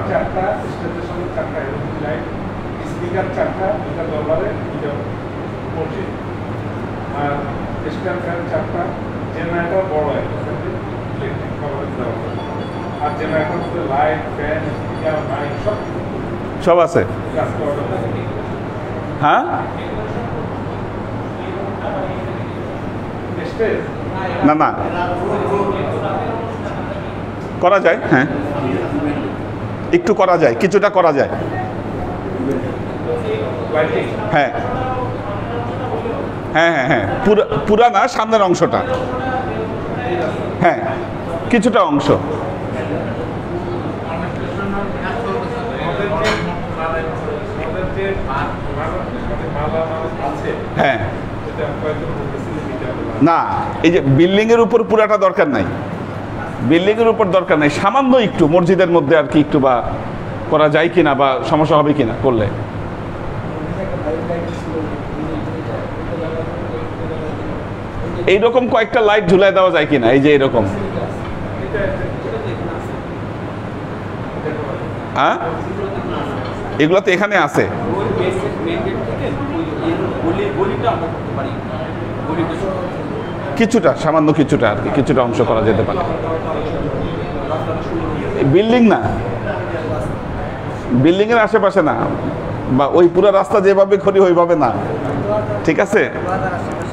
Speaker 2: সব আছে। হ্যাঁ না না করা যায়, হ্যাঁ একটু করা যায়, কিছুটা করা যায়। হ্যাঁ হ্যাঁ হ্যাঁ হ্যাঁ পুরা না, সামনের অংশটা, হ্যাঁ কিছুটা অংশ। হ্যাঁ না, এই যে বিল্ডিংয়ের উপর পুরাটা দরকার নাই, বিল্ডিংয়ের উপর দরকার নাই, সামান্য একটু মসজিদের মধ্যে আর কি একটু বা করা যায় কিনা, বা সমস্যা হবে কিনা করলে। এইরকম কয়েকটা লাইট ঝুলাই দেওয়া যায় কিনা, এই যে এরকম। হ্যাঁ এগুলো তো এখানে আছে। কিছুটা, সামান্য কিছুটা আর কি, কিছুটা অংশ করা যেতে পারে। বিল্ডিং না, বিল্ডিং এর আশেপাশে না, বা ওই পুরো রাস্তা যেভাবে খড়ি ওইভাবে না, ঠিক আছে,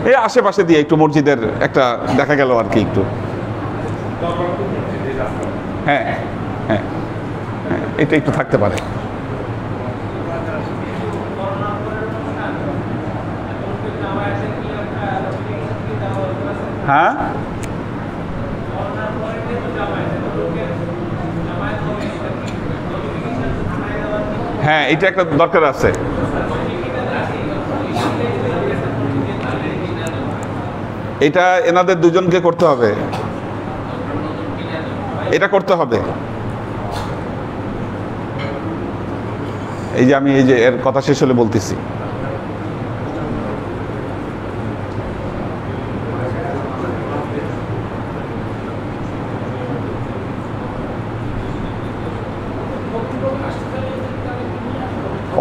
Speaker 2: এই আশেপাশে দিয়ে একটু মসজিদের একটা দেখা গেল আর কি একটু। হ্যাঁ হ্যাঁ হ্যাঁ এটা একটু থাকতে পারে। হ্যাঁ হ্যাঁ এটা একটা দরকার আছে। এটা এনাদের দুজনকে করতে হবে, এটা করতে হবে। এই যে আমি এই যে এর কথা শেষ হলে বলতেছি।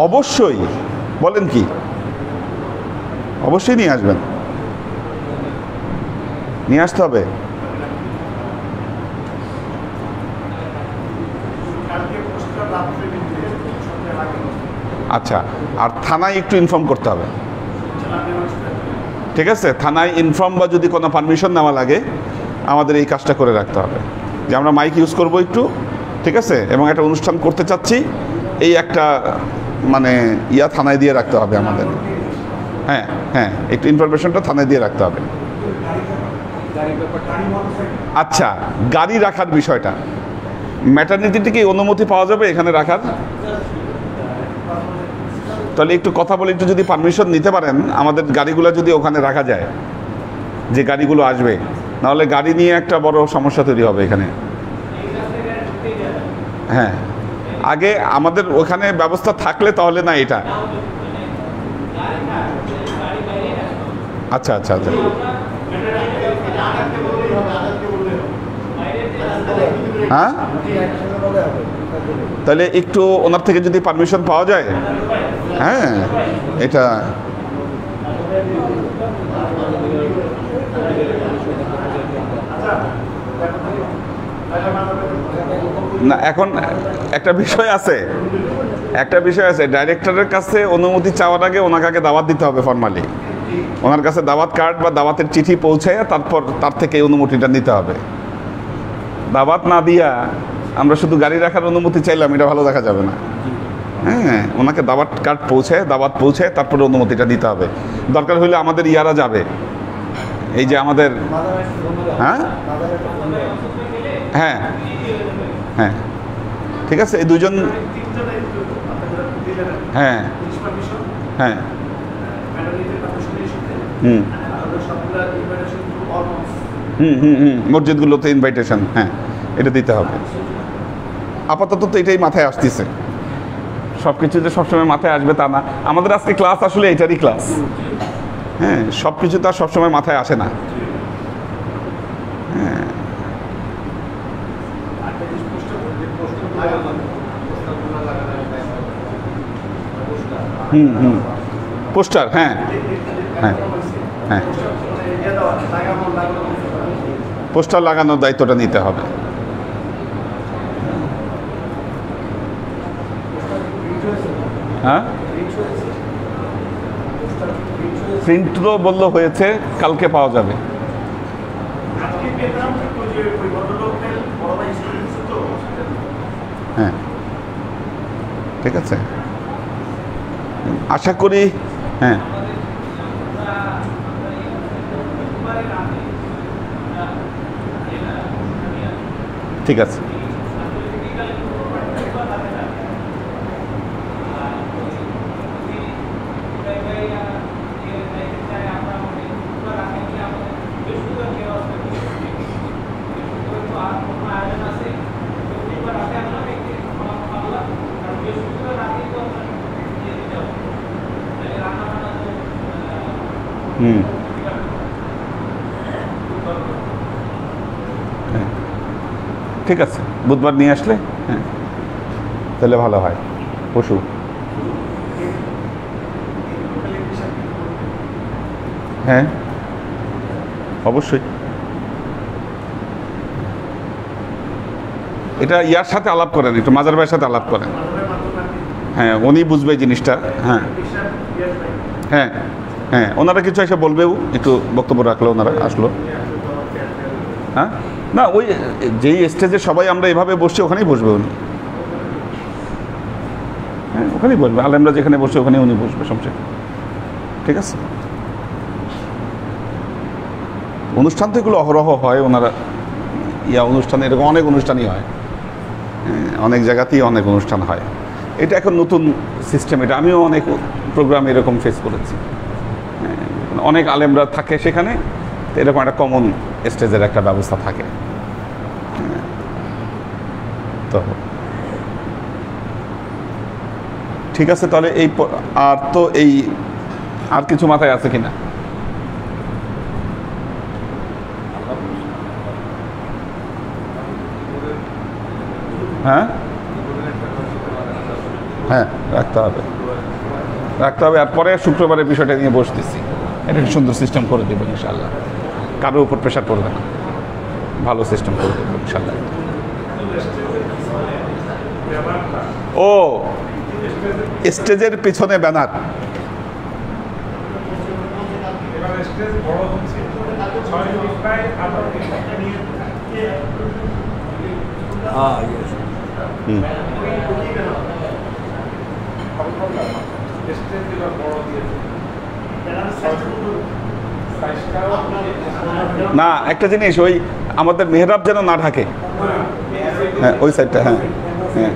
Speaker 2: অবশ্যই, বলেন কি, অবশ্যই নিয়ে আসবেন, নিয়ে আসতে হবে। আচ্ছা, আর থানায় একটু ইনফর্ম করতে হবে, ঠিক আছে, থানায় ইনফর্ম বা যদি কোনো পারমিশন নেওয়া লাগে আমাদের এই কাজটা করে রাখতে হবে, যে আমরা মাইক ইউজ করব একটু, ঠিক আছে, এবং একটা অনুষ্ঠান করতে চাচ্ছি, এই একটা মানে ইয়া থানায় দিয়ে রাখতে হবে আমাদের। হ্যাঁ হ্যাঁ একটু ইনফরমেশনটা থানায় দিয়ে রাখতে হবে। আচ্ছা, গাড়ি রাখার বিষয়টা, ম্যাটারনিটি থেকে অনুমতি পাওয়া যাবে এখানে রাখার? তাহলে একটু কথা বলে একটু যদি পারমিশন নিতে পারেন, আমাদের গাড়িগুলো যদি ওখানে রাখা যায়, যে গাড়িগুলো আসবে, নাহলে গাড়ি নিয়ে একটা বড় সমস্যা তৈরি হবে এখানে। হ্যাঁ আগে আমাদের ওখানে ব্যবস্থা থাকলে তাহলে না এটা। আচ্ছা আচ্ছা আচ্ছা হ্যাঁ, তাহলে একটু ওনার থেকে যদি পারমিশন পাওয়া যায়, হ্যাঁ এটা না। এখন একটা বিষয় আছে, ডাইরেক্টরের কাছে অনুমতি চাওয়ার আগে ওনাকে আগে দাওয়াত দিতে হবে ফরমালি, ওনার কাছে দাওয়াত কার্ড বা দাওয়াতের চিঠি পৌঁছায় তারপর তার থেকে অনুমতিটা নিতে হবে। দাওয়াত না দিয়া আমরা শুধু গাড়ি রাখার অনুমতি চাইলাম, এটা ভালো দেখা যাবে না। হ্যাঁ ওনাকে দাওয়াত কার্ড দাওয়াত পৌঁছায় তারপরে অনুমতিটা দিতে হবে। দরকার হলে আমাদের ইয়ারা যাবে, এই যে আমাদের, হ্যাঁ হ্যাঁ হ্যাঁ ঠিক আছে, এই দুজন, হ্যাঁ হ্যাঁ হুম হুম হুম হুম মসজিদগুলোতে ইনভাইটেশন, হ্যাঁ এটা দিতে হবে। আপাতত তো এটাই মাথায় আসতেছে, সব কিছু যে সবসময় মাথায় আসবে তা না। আমাদের আজকে ক্লাস আসলে এটারই ক্লাস, হ্যাঁ, সব কিছু তো আর সবসময় মাথায় আসে না। হ্যাঁ, পোস্টার, হ্যাঁ হ্যাঁ হ্যাঁ, পোস্টার লাগানোর দায়িত্বটা নিতে হবে। হ্যাঁ, প্রিন্ট তো বললো হয়েছে, কালকে পাওয়া যাবে। হ্যাঁ, ঠিক আছে, আশা করি। হ্যাঁ, ঠিক আছে। ঠিক আছে, বুধবার নিয়ে আসলে হ্যাঁ তাহলে ভালো হয়। পশু হ্যাঁ অবশ্যই, এটা ইয়ার সাথে আলাপ করেন, একটু মাজার ভাইয়ের সাথে আলাপ করেন। হ্যাঁ, উনি বুঝবে জিনিসটা। হ্যাঁ হ্যাঁ হ্যাঁ, ওনারা কিছু এসে বলবেও, একটু বক্তব্য রাখলো, ওনারা আসলো। হ্যাঁ, না ওই যেই স্টেজে সবাই আমরা এভাবে বসছি ওখানেই বসবে উনি। হ্যাঁ, ওখানেই বসবে, আলেমরা যেখানে বসছে ওখানে উনি বসবে, সমস্যা। ঠিক আছে, অনুষ্ঠান তো এগুলো অহরহ হয়, ওনারা অনুষ্ঠান, এরকম অনেক অনুষ্ঠানই হয়, অনেক জায়গাতেই অনেক অনুষ্ঠান হয়। এটা এখন নতুন সিস্টেম, এটা আমিও অনেক প্রোগ্রাম এরকম ফেস করেছি। অনেক আলেমরা থাকে সেখানে, এরকম একটা কমন স্টেজের একটা ব্যবস্থা থাকে। তো ঠিক আছে, তাহলে এই আর তো এই আর কিছু মাথায় আছে কিনা? হ্যাঁ হ্যাঁ, রাখতে হবে। আর পরে শুক্রবারের বিষয়টা নিয়ে বসতেছি, এটা একটা সুন্দর সিস্টেম করে দেবো ইনশাল্লাহ, কারোর উপর প্রেশার পড়বে না, ভালো সিস্টেম করে দেবো ইনশাল্লাহ। ও, স্টেজের পিছনে ব্যানার, না একটা জিনিস, ওই আমাদের মেহরাব যেন না ঢাকে। হ্যাঁ, ওই সাইডটা। হ্যাঁ হ্যাঁ,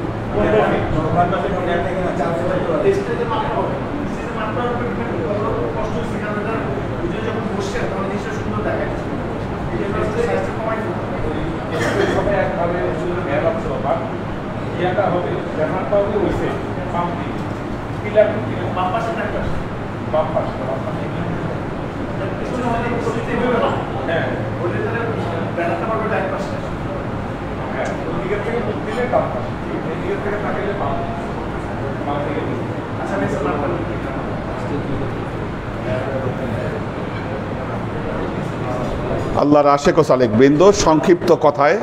Speaker 2: আল্লাহর আশেক ও সালেক বৃন্দ, সংক্ষিপ্ত কথায়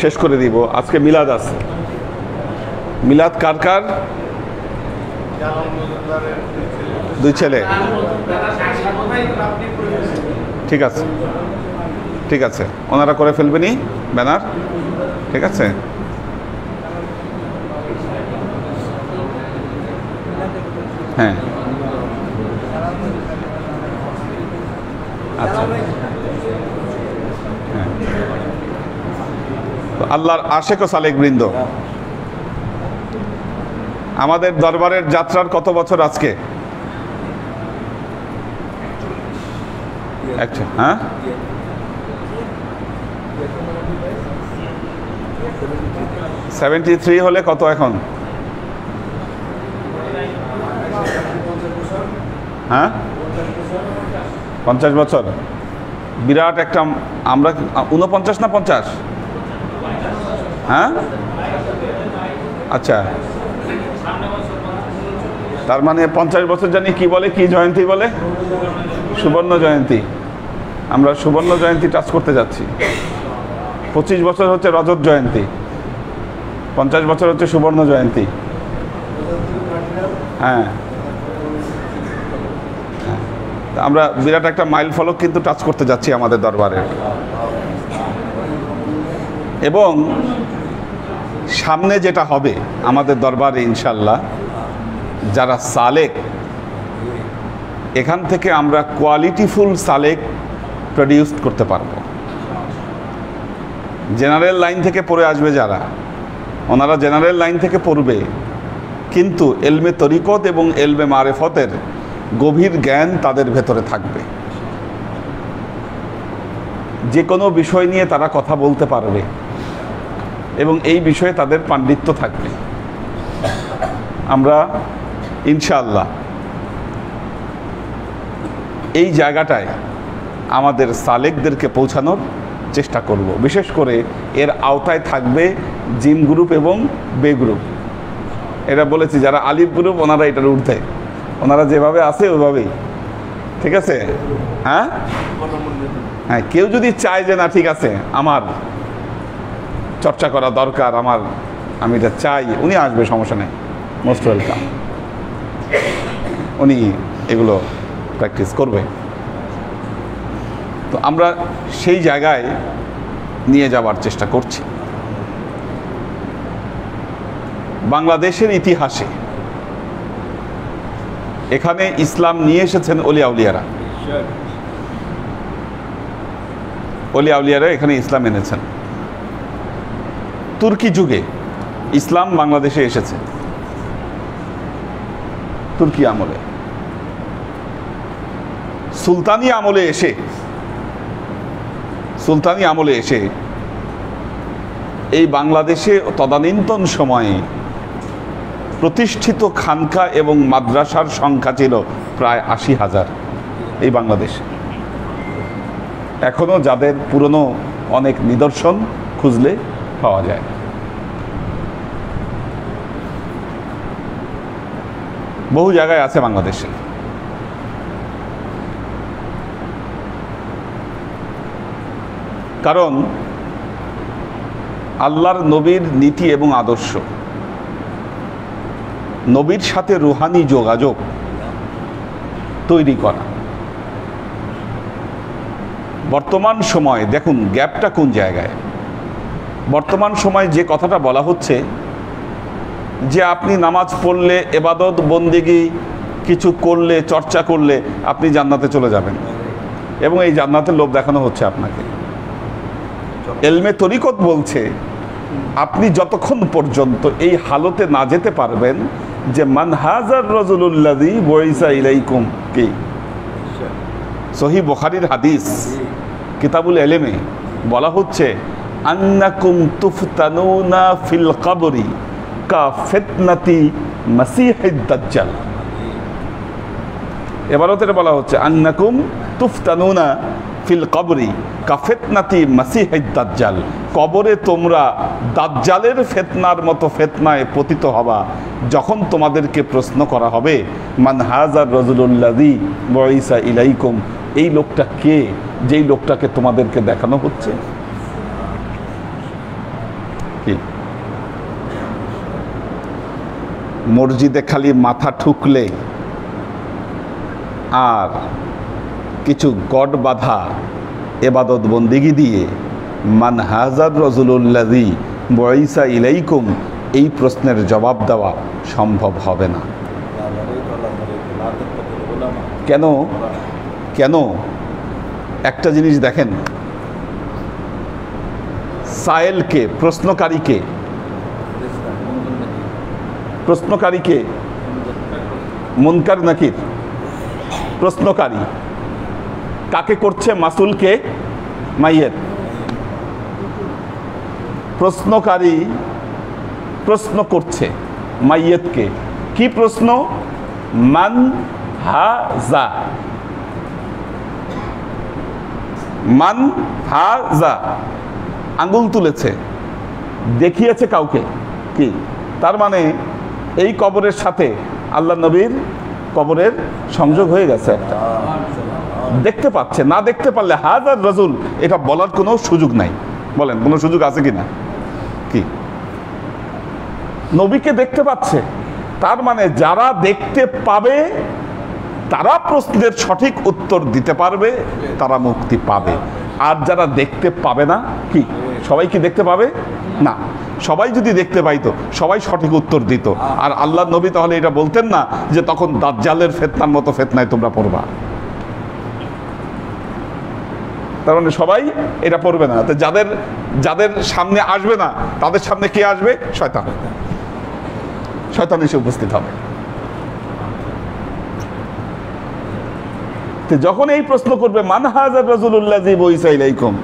Speaker 2: শেষ করে দিব। আজকে মিলাদ আছে। মিলাদ কার কার? দুই ছেলে। ঠিক আছে, ঠিক আছে, ওনারা করে ফেলবেনই ব্যানার। ঠিক আছে, হ্যাঁ আচ্ছা, হ্যাঁ। আল্লাহর আশেক ও সালেক বৃন্দ, আমাদের দরবারের যাত্রার কত বছর আজকে? আচ্ছা, হ্যাঁ 73 হলে কত এখন? হ্যাঁ 50 বছর, বিরাট একটা। আমরা 49 না 50? হ্যাঁ, আচ্ছা, তার মানে 50 বছর জানি কি বলে, কি জয়ন্তী বলে? সুবর্ণ জয়ন্তী। আমরা সুবর্ণ জয়ন্তী টাচ করতে যাচ্ছি। 25 বছর হচ্ছে রজত জয়ন্তী, 50 বছর হচ্ছে সুবর্ণ জয়ন্তী। হ্যাঁ, আমরা বিরাট একটা মাইল ফলক কিন্তু টাচ করতে যাচ্ছি আমাদের দরবারে। এবং সামনে যেটা হবে আমাদের দরবারে ইনশাল্লাহ, যারা সালেক, এখান থেকে আমরা কোয়ালিটিফুল সালেক প্রডিউস করতে পারবো। জেনারেল লাইন থেকে পড়ে আসবে যারা, ওনারা জেনারেল লাইন থেকে পড়বে, কিন্তু এলমে তরিকত এবং এলমে মারেফতের গভীর জ্ঞান তাদের ভেতরে থাকবে। যে কোনো বিষয় নিয়ে তারা কথা বলতে পারবে এবং এই বিষয়ে তাদের পাণ্ডিত্য থাকবে। আমরা ইনশাআল্লাহ এই জায়গাটায় আমাদের সালেকদেরকে পৌঁছানোর চেষ্টা করব। বিশেষ করে এর আওতায় থাকবে জিম গ্রুপ এবং বে গ্রুপ। এটা বলেছি, যারা আলিফ গ্রুপ ওনারা এটার ঊর্ধ্বে, ওনারা যেভাবে আছে ওইভাবেই, ঠিক আছে? হ্যাঁ হ্যাঁ, কেউ যদি চায় যে না ঠিক আছে আমার চর্চা করা দরকার, আমি এটা চাই, উনি আসবে, সমস্যা নেই, মোস্ট ওয়েলকাম। উনি এগুলো প্র্যাকটিস করবে। তো আমরা সেই জায়গায় নিয়ে যাওয়ার চেষ্টা করছি। বাংলাদেশের ইতিহাসে এখানে ইসলাম নিয়ে এসেছেন অলিয়া উলিয়ারা। অলিয়া উলিয়ারা এখানে ইসলাম এনেছেন। তুর্কি যুগে ইসলাম বাংলাদেশে এসেছে, তুর্কি আমলে। সুলতানি আমলে এসে এই বাংলাদেশে তদানীন্তন সময়ে প্রতিষ্ঠিত খানকা এবং মাদ্রাসার সংখ্যা ছিল প্রায় 80,000 এই বাংলাদেশে। এখনো যাদের পুরনো অনেক নিদর্শন খুঁজলে পাওয়া যায়। বহু জায়গায় আছে বাংলাদেশে। কারণ আল্লাহর নবীর নীতি এবং আদর্শ, নবীর সাথে রুহানি যোগাযোগ তৈরি করা। বর্তমান সময়ে দেখুন গ্যাপটা কোন জায়গায়। বর্তমান সময়ে যে কথাটা বলা হচ্ছে যে আপনি নামাজ পড়লে, এবাদত বন্দেগী কিছু করলে, চর্চা করলে আপনি জান্নাতে চলে যাবেন, এবং এই জান্নাতের লোভ দেখানো হচ্ছে আপনাকে। এলমে তরিকত বলছে আপনি যতক্ষণ পর্যন্ত এই হালতে না যেতে পারবেন যে মান হাজার রাজুলুল্লাযী বুইসা ইলাইকুম, কি সহিহ বুখারীর হাদিস কিতাবুল ইলমে বলা হচ্ছে আন্নাকুম তুফতানুনা ফিল কবরি কা ফিতনাতি মাসিহিদ দাজ্জাল। এবারতে বলা হচ্ছে আন্নাকুম তুফতানুনা ফিল কবরি কা ফিতনাতি মাসিহিদ দাজ্জাল। কবরে তোমরা দাজ্জালের ফিতনার মতো ফিতনায় পতিত হবা যখন তোমাদেরকে প্রশ্ন করা হবে মান হাজার রাজুলুল্লাযী বুইসা ইলাইকুম, এই লোকটা কে যেই লোকটাকে তোমাদেরকে দেখানো হচ্ছে। কি মসজিদে খালি মাথা ঠুকলে আর কিছু গড বাঁধা এবাদত বন্দিগি দিয়ে মান হাজার রাজুলুল্লাযী বুইসা ইলাইকুম এই প্রশ্নের জবাব দেওয়া সম্ভব হবে না। কেন? কেন? একটা জিনিস দেখেন, সায়েলকে, প্রশ্নকারীকে মুনকার নাকির। প্রশ্নকারী কাকে করছে? মাসুলকে, মাইয়েত। প্রশ্নকারী প্রশ্ন করছে মাইয়েতকে। কি প্রশ্ন? মান হাজা, মান হাজা, আঙ্গুল তুলেছে, দেখিয়েছে কাউকে, কি তার মানে এই কবরের সাথে আল্লাহ নবীর কবরের সংযোগ হয়ে গেছে একটা, দেখতে পাচ্ছে। না দেখতে পারলে হাজার রাজুল এটা বলার কোনো সুযোগ নাই। বলেন কোনো সুযোগ আছে কি না? কি নবীকে দেখতে পাচ্ছে, তার মানে যারা দেখতে পাবে তারা প্রশ্নের সঠিক উত্তর দিতে পারবে, তারা মুক্তি পাবে। আর যারা দেখতে পাবে না, কি সবাই কি দেখতে পাবে না? সবাই যদি দেখতে পাইতো সবাই সঠিক উত্তর দিত। আর আল্লাহ নবী তাহলে এটা বলতেন না যে তখন দাজ্জালের ফিতনার মতো ফিতনায় তোমরা পড়বা। তার মানে সবাই এটা পড়বে না। তো যাদের যাদের সামনে আসবে না তাদের সামনে কে আসবে? শয়তান। শয়তান এসে উপস্থিত হবে। তো যখন এই প্রশ্ন করবে মান হাযার রাজুলুল্লাযী বুইসা ইলাইকুম,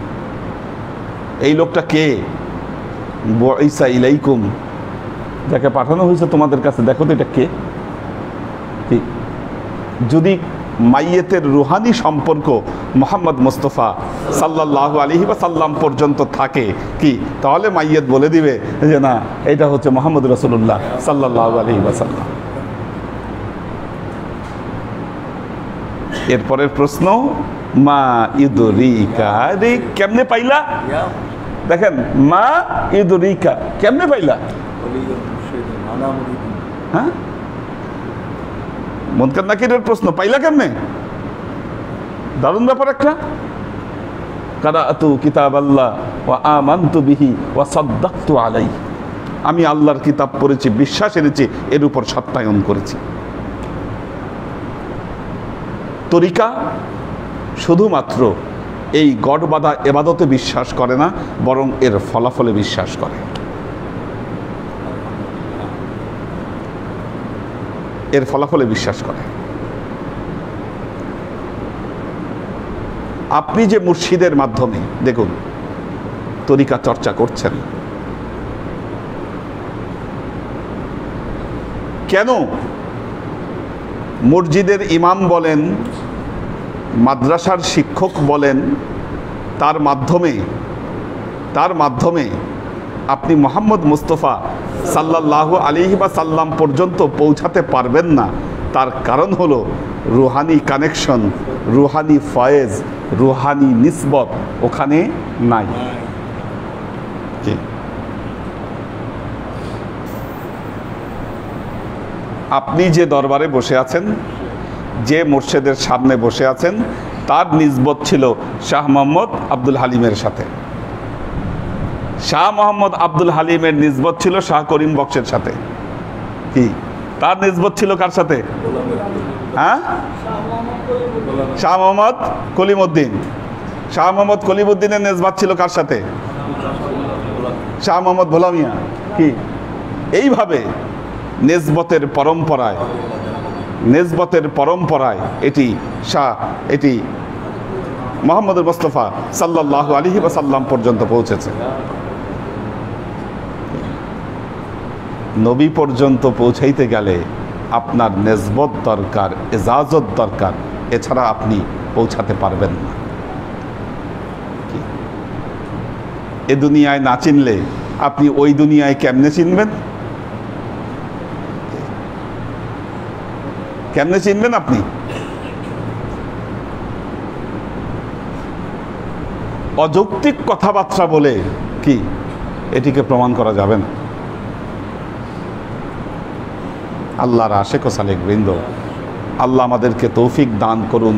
Speaker 2: এই লোকটা কে? বুইসা ইলাইকুম, যাকে পাঠানো হয়েছে তোমাদের কাছে, দেখো তো এটা কে? ঠিক যদি মাইয়েতের রুহানি সম্পর্ক মুহাম্মদ মুস্তাফা সাল্লাল্লাহু আলাইহি ওয়াসাল্লাম পর্যন্ত থাকে, কি তাহলে মাইয়েত বলে দিবে যে না, এটা হচ্ছে মুহাম্মদ রাসূলুল্লাহ সাল্লাল্লাহু আলাইহি ওয়াসাল্লাম। এরপরের প্রশ্ন, মা ইদরিকা, রে কেমনে পাইলা? দেখেন, মা ইদরিকা কেমনে পাইলা? হ্যাঁ, মুনকার নাকিরের প্রশ্ন, পাইলা কেমনে? দারুণ ব্যাপার একটা। কারাআতু কিতাবাল্লাহ ওয়া আমানতু বিহি ওয়া সাদ্দাকতু আলাইহি, আমি আল্লাহর কিতাব পড়েছি, বিশ্বাস এনেছি, এর উপর সত্যায়ন করেছি। তরিকা শুধুমাত্র এই গড় বাঁধা এবাদতে বিশ্বাস করে না, বরং এর ফলাফলে বিশ্বাস করে। এর ফলাফলে বিশ্বাস করে। আপনি যে মুর্শিদের মাধ্যমে দেখুন তরিকা চর্চা করছেন, কেন মসজিদের ইমাম বলেন, মাদ্রাসার শিক্ষক বলেন, তার মাধ্যমে আপনি মুহাম্মদ মুস্তাফা সাল্লাল্লাহু আলাইহি ওয়াসাল্লাম পর্যন্ত পৌঁছাতে পারবেন না? তার কারণ হলো রুহানি কানেকশন, রুহানি ফয়েজ, রুহানি নিসবত ওখানে নাই। আপনি যে দরবারে বসে আছেন, যে মুর্শিদের সামনে বসে আছেন, তার নিসবত ছিল শাহ মোহাম্মদ আব্দুল হালিমের সাথে। শাহ মোহাম্মদ আব্দুল হালিমের নিসবত ছিল শাহ করিম বক্সের সাথে। কি তার নিসবত ছিল কার সাথে? হ্যাঁ, শাহ মোহাম্মদ কলিমউদ্দিন। শাহ মোহাম্মদ কলিমউদ্দিনের নিসবত ছিল কার সাথে? শাহ মোহাম্মদ ভোলা মিয়া। কি এইভাবে নিসবতের পরম্পরায় এটি মুহাম্মদ মুস্তাফা সাল্লাল্লাহু আলাইহি ওয়াসাল্লাম পর্যন্ত পৌঁছেছে। নবী পর্যন্ত পৌঁছাইতে গেলে আপনার নিসবত দরকার, ইজাজত দরকার, এছাড়া আপনি পৌঁছাতে পারবেন না। এ দুনিয়ায় না চিনলে আপনি ওই দুনিয়ায় কেমনে চিনবেন? কেমনে চিনবেন আপনি? অযৌক্তিক কথাবার্তা বলে কি এটিকে প্রমাণ করা যাবে না। আল্লাহর আশিক ও সালেক বৃন্দ, আল্লাহ আমাদেরকে তৌফিক দান করুন।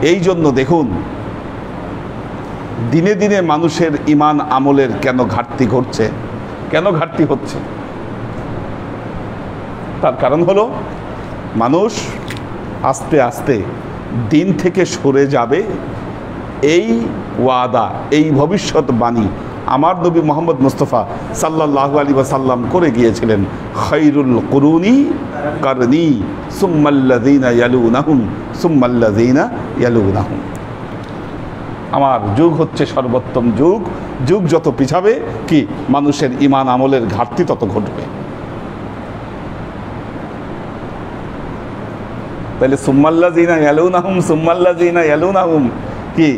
Speaker 2: এই জন্য দেখুন দিনে দিনে মানুষের ঈমান আমলের কেন ঘাটতি ঘটছে, কেন ঘাটতি হচ্ছে? তার কারণ হলো মানুষ আস্তে আস্তে দিন থেকে সরে যাবে। এই ওয়াদা, এই ভবিষ্যৎবাণী আমার নবী মুহাম্মদ মুস্তাফা সাল্লাল্লাহু আলাইহি ওয়াসাল্লাম করে গিয়েছিলেন। খায়রুল কুরুনি কারনি সুম্মাল্লাযীনা ইয়ালুনাহুম সুম্মাল্লাযীনা ইয়ালুনাহুম, আমার যুগ হচ্ছে সর্বোত্তম যুগ। যুগ যত পিছাবে কি মানুষের ঈমান আমলের ঘাটতি তত ঘটবে। তাহলে সুম্মাল্লাযীনা ইয়ালুনাহুম সুম্মাল্লাযীনা ইয়ালুনাহুম কি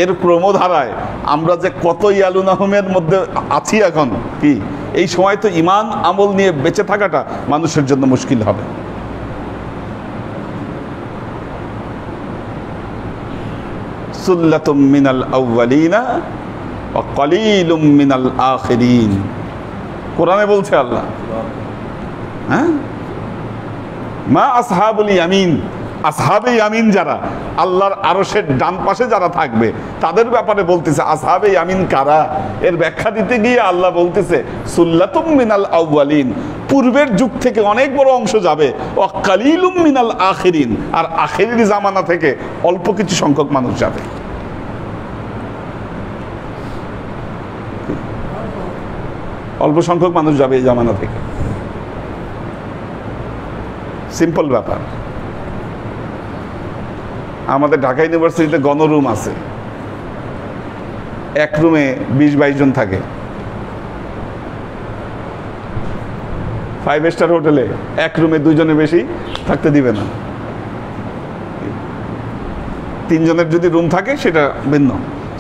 Speaker 2: এর ক্রমধারায় আমরা যে কত ইয়ালুনাহমের মধ্যে আছি এখন, কি এই সময় তো ইমান আমল নিয়ে বেঁচে থাকাটা মানুষের জন্য মুশকিল হবে। সুল্লাতুম মিনাল আউয়ালিনা ওয়া কলিলুম মিনাল আখিরিন, কোরআনে বলছে আল্লাহ। হ্যাঁ, মা আসহাবুল ইয়ামিন, আসহাবে ইয়ামিন যারা, আল্লাহর আরশের ডান পাশে যারা থাকবে তাদের ব্যাপারে বলতেছে আসহাবে ইয়ামিন কারা। এর ব্যাখ্যা দিতে গিয়ে আল্লাহ বলতেছে সুল্লাতুম মিনাল আউয়ালিন, পূর্বের যুগ থেকে অনেক বড় অংশ যাবে, ও কালিলুম মিনাল আখিরিন, আর আখিরের জামানা থেকে অল্প কিছু সংখ্যক মানুষ যাবে। অল্প সংখ্যক মানুষ যাবে এই জামানা থেকে, সিম্পল ব্যাপার। আমাদের ঢাকা ইউনিভার্সিটিতে গণরুম আছে, এক রুমে 20-22 জন থাকে। 5 স্টার হোটেলে এক রুমে 2 জনের বেশি থাকতে দিবে না। 3 জনের যদি রুম থাকে সেটা ভিন্ন,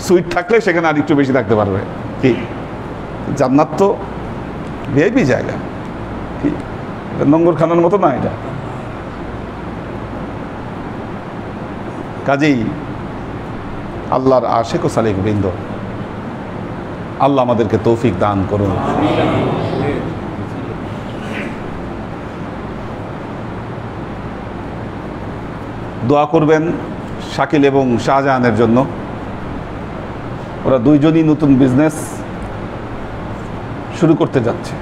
Speaker 2: সুইট থাকলে সেখানে আর একটু বেশি থাকতে পারবে। কি জান্নাত তো ভিআইপি জায়গা, কি নোংরখানার মতো না এটা। কাজেই আল্লাহর আশিক ও সালিক বৃন্দ, আল্লাহ আমাদেরকে তৌফিক দান করুন। দোয়া করবেন শাকিল এবং শাহজাহানের জন্য। ওরা দুইজনই নতুন বিজনেস শুরু করতে যাচ্ছে।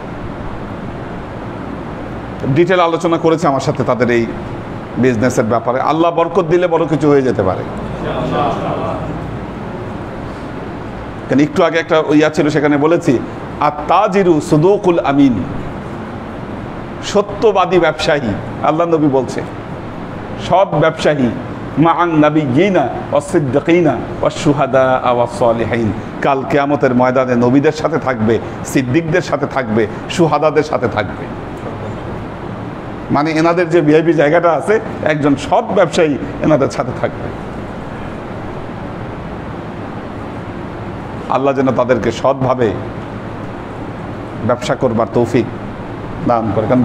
Speaker 2: ডিটেল আলোচনা করেছে আমার সাথে তাদের এই বিজনেসের ব্যাপারে। আল্লাহ বরকত দিলে বড় কিছু হয়ে যেতে পারে। কারণ একটু আগে একটা ইয়া ছিল, সেখানে বলেছি আত-তাজিরু সুদুকুল আমিন, সত্যবাদী ব্যবসায়ী। আল্লাহ নবী বলছে সব ব্যবসায়ী মা'আন নাবিয়্যিনা ওয়াস-সিদ্দীকিনা ওয়াশ-শুহাদা ওয়াস-সালিহিন, কাল কিয়ামতের ময়দানে নবীদের সাথে থাকবে, সিদ্দিকদের সাথে থাকবে, শুহাদাদের সাথে থাকবে। মানে এনাদের যে ভিআইপি জায়গাটা আছে, একজন সৎ ব্যবসায়ী এনাদের সাথে থাকবে। আল্লাহ যেন তাদেরকে সৎভাবে ব্যবসা করবার তৌফিক দান করে। কারণ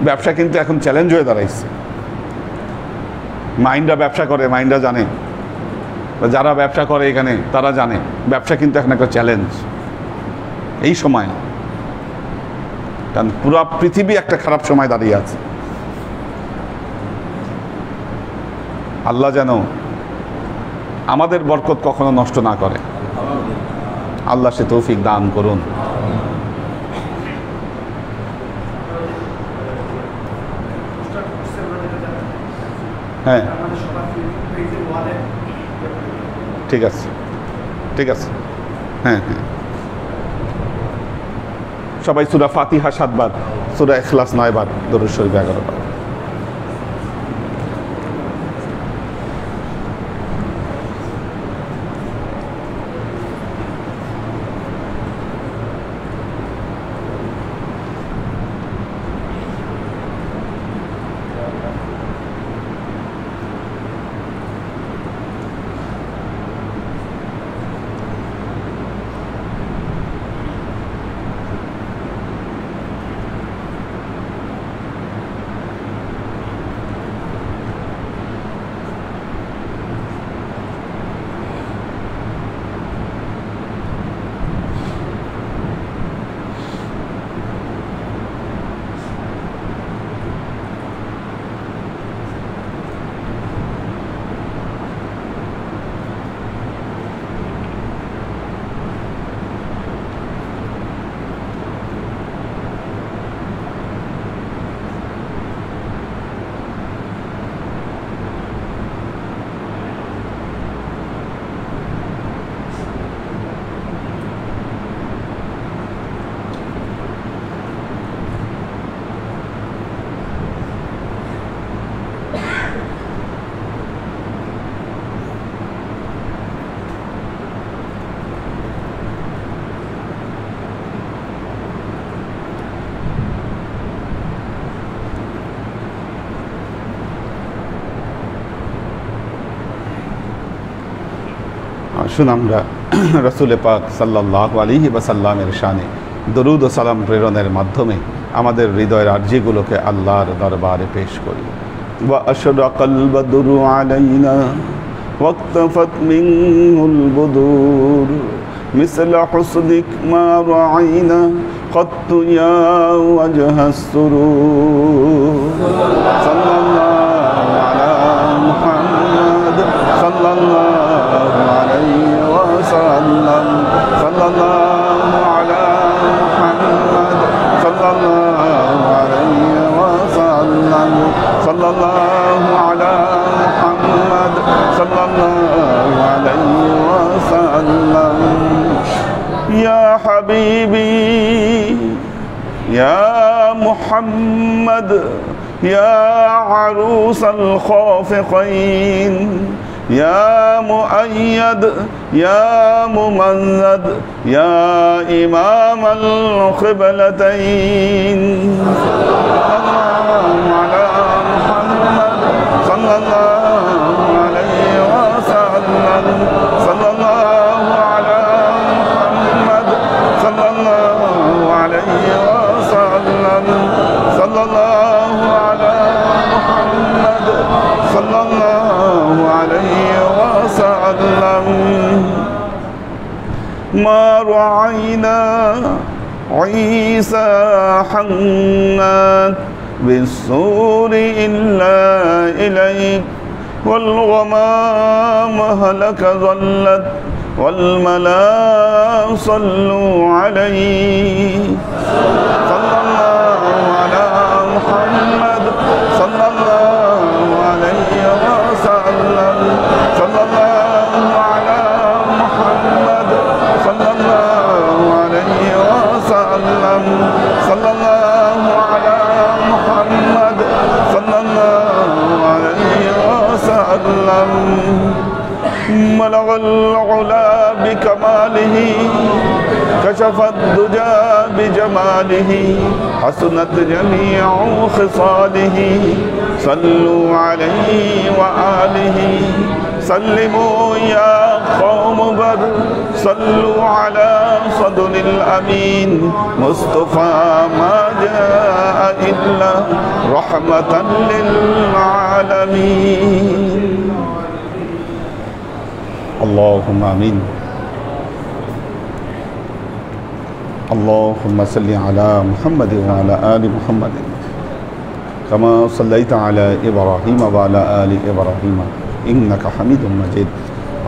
Speaker 2: ব্যবসা কিন্তু এখন চ্যালেঞ্জ হয়ে দাঁড়াইছে। মাইন্ডরা ব্যবসা করে, মাইন্ডরা জানে, যারা ব্যবসা করে এখানে তারা জানে ব্যবসা কিন্তু এখন একটা চ্যালেঞ্জ এই সময়। কারণ পুরো পৃথিবী একটা খারাপ সময় দাঁড়িয়ে আছে। আল্লাহ যেন আমাদের বরকত কখনো নষ্ট না করে, আল্লাহ সে তৌফিক দান করুন। হ্যাঁ ঠিক আছে, ঠিক আছে। হ্যাঁ হ্যাঁ, সবাই সূরা ফাতিহা 7 বার, সূরা ইখলাস 9 বার, দরুদ শরীফ 11 বার। আসুন আমরা রসুল পাক সাল্লাল্লাহু আলাইহি ওয়াসাল্লামের শানে দরুদ ও সালাম প্রেরণের মাধ্যমে আমাদের হৃদয়ের আরজিগুলোকে আল্লাহর দরবারে পেশ করি। ওয়া আশরাকাল বদরু আলাইনা ওয়াক্তাফাত মিনহুল বুদুর মিসলা হুসনিক মা রাআইনা কত্তু ইয়া ওয়াজহাস সুরুর সাল্লাল্লাহু আলা মুহাম্মদ সাল্লাল্লাহু আলাইহি ওয়াসাল্লাম সাল্লাল্লাহু আলা মুহাম্মদ সাল্লাল্লাহু আলাইহি ওয়াসাল্লাম সাল্লাল্লাহু আলা মুহাম্মদ সাল্লাল্লাহু আলাইহি ওয়াসাল্লাম ইয়া হাবিবি ইয়া মুহাম্মদ ইয়া আরুসাল খাফিকিন ইয়া মুআইয়াদ ইয়া মুমাজ্জাদ ইয়া ইমামাল কিবলাতাইন সাল্লাল্লাহু আলা মুহাম্মদ সাল্লাল্লাহু আলাইহি ওয়াসাল্লাম সাল্লাল্লাহু আলা মুহাম্মদ সাল্লাল্লাহু আলাইহি ওয়াসাল্লাম সাল্লাল্লাহু আলা মুহাম্মদ সাল্লাল্লাহু আলাইহি ওয়াসাল্লাম মা রাআইনা ঈসা হান্নাত বিসসুরি ইল্লা ইলাইক ওয়াল গমাম হালাকা যাল্লাত ওয়াল মালা সাল্লু আলাইহি সাল্লাল্লাহু আলা মুহাম্মদ সাল্লাল্লাহু আলাইহি ওয়াসাল্লাম সাল্লাল্লাহু আলা মুহাম্মদ সাল্লাল্লাহু আলাইহি ওয়াসাল্লাম সাল্লাল্লাহু আলা মুহাম্মদ সাল্লাল্লাহু আলাইহি ওয়াসাল্লাম ملغ العلا بكماله كشف الدجى بجماله حسنت جميع خصاله صلوا عليه وآله سلموا يا قوم بر صلوا على صدر الأمين مصطفى ما جاء إلا رحمة للعالمين اللهم آمين اللهم صل على محمد وعلى آل محمد كما صليت على إبراهيم وعلى آل إبراهيم إنك حميد مجيد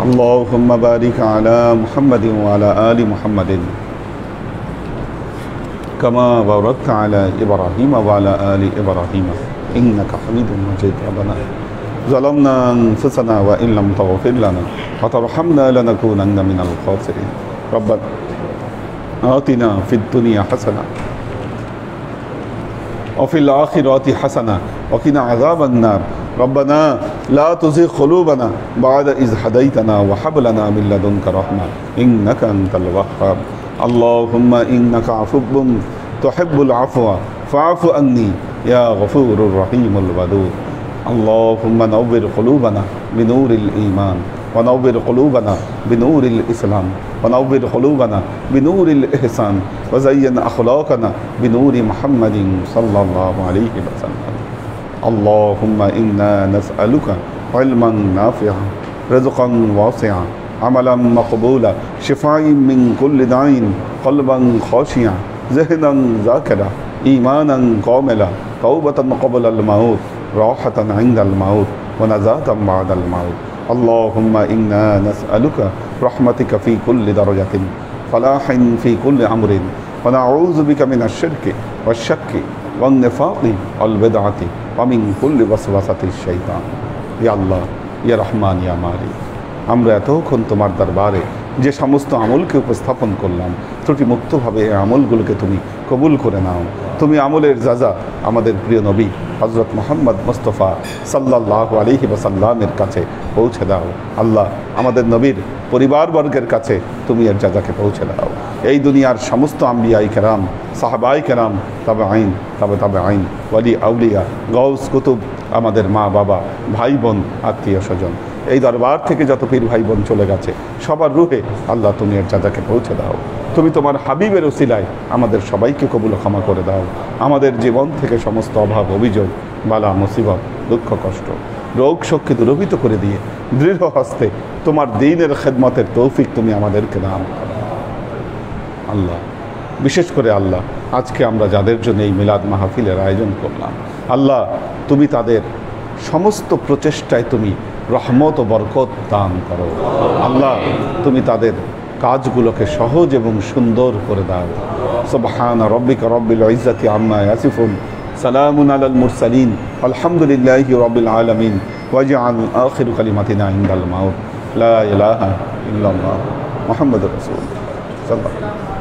Speaker 2: اللهم بارك على محمد وعلى آل محمد كما باركت على إبراهيم وعلى آل إبراهيم إنك حميد مجيد ربنا ظلمنا أنفسنا وإن لم تغفر لنا وترحمنا لنكونن من الخاسرين ربنا آتنا في الدنيا حسنة وفي الآخرة حسنة وقنا عذاب النار ربنا لا تزغ قلوبنا بعد إذ هديتنا وهب لنا من لدنك رحمة إنك أنت الوهاب اللهم إنك عفو تحب العفو فاعف عني يا غفور الرحيم الودود اللهم نور قلوبنا بنور الإيمان ونور قلوبنا بنور الإسلام ونور قلوبنا بنور الإحسان وزين أخلاقنا بنور محمد صلى الله عليه وسلم اللهم إنا نسألك علما نافعا رزقا واسعا عملا مقبولا شفاء من كل داء قلبا خاشعا ذهنا ذاكرا إيمانا كاملا توبة قبل الموت راحة عند الموت ونجاة بعد الموت اللهم إنا نسألك رحمتك في كل درجة فلاح في كل أمر ونعوذ بك من الشرك والشك والنفاق والبدعة ومن كل وسوسة الشيطان يا الله يا رحمن يا مالك আমরা এতক্ষণ তোমার দরবারে যে সমস্ত আমলকে উপস্থাপন করলাম ত্রুটিমুক্তভাবে এই আমলগুলোকে তুমি কবুল করে নাও। তুমি আমলের যাজা আমাদের প্রিয় নবী হযরত মুহাম্মদ মুস্তাফা সাল্লাল্লাহু আলাইহি ওয়াসাল্লামের কাছে পৌঁছে দাও। আল্লাহ আমাদের নবীর পরিবারবর্গের কাছে তুমি এর যাজাকে পৌঁছে দাও। এই দুনিয়ার সমস্ত আম্বিয়াই কেরাম, সাহাবাই কেরাম, তাবেঈন, তাবেঈন, ওয়ালি আউলিয়া, গাউস কুতুব, আমাদের মা বাবা, ভাই বোন, আত্মীয় স্বজন, এই দরবার থেকে যত পীর ভাই বোন চলে গেছে সবার রুহে আল্লাহ তুমি এর চাচাকে পৌঁছে দাও। তুমি তোমার হাবিবের ওসিলায় আমাদের সবাইকে কবুল ক্ষমা করে দাও। আমাদের জীবন থেকে সমস্ত অভাব অভিযোগ বালা মুসিবত দুঃখ কষ্ট রোগ শোককে দূরভূত করে দিয়ে দৃঢ় হস্তে তোমার দ্বীনের খেদমতের তৌফিক তুমি আমাদেরকে দান করো আল্লাহ। বিশেষ করে আল্লাহ আজকে আমরা যাদের জন্য এই মিলাদ মাহফিলের আয়োজন করলাম, আল্লাহ তুমি তাদের সমস্ত প্রচেষ্টায় তুমি রহমত ও বরকত দান করো আল্লাহ। তুমি তাদের কাজগুলোকে সহজ এবং সুন্দর করে দাও। সুবহান রাব্বিকা রাব্বিল ইজ্জাতি আম্মা ইয়াসিফুন, সালামুন আলাল মুরসালিন, আলহামদুলিল্লাহি রাব্বিল আলামিন। ওয়াজআল আখিরু কালিমাতিনা ইনদাল মাউত লা ইলাহা ইল্লাল্লাহ মুহাম্মাদুর রাসূলুল্লাহ সাল্লাল্লাহু আলাইহি ওয়া সাল্লাম।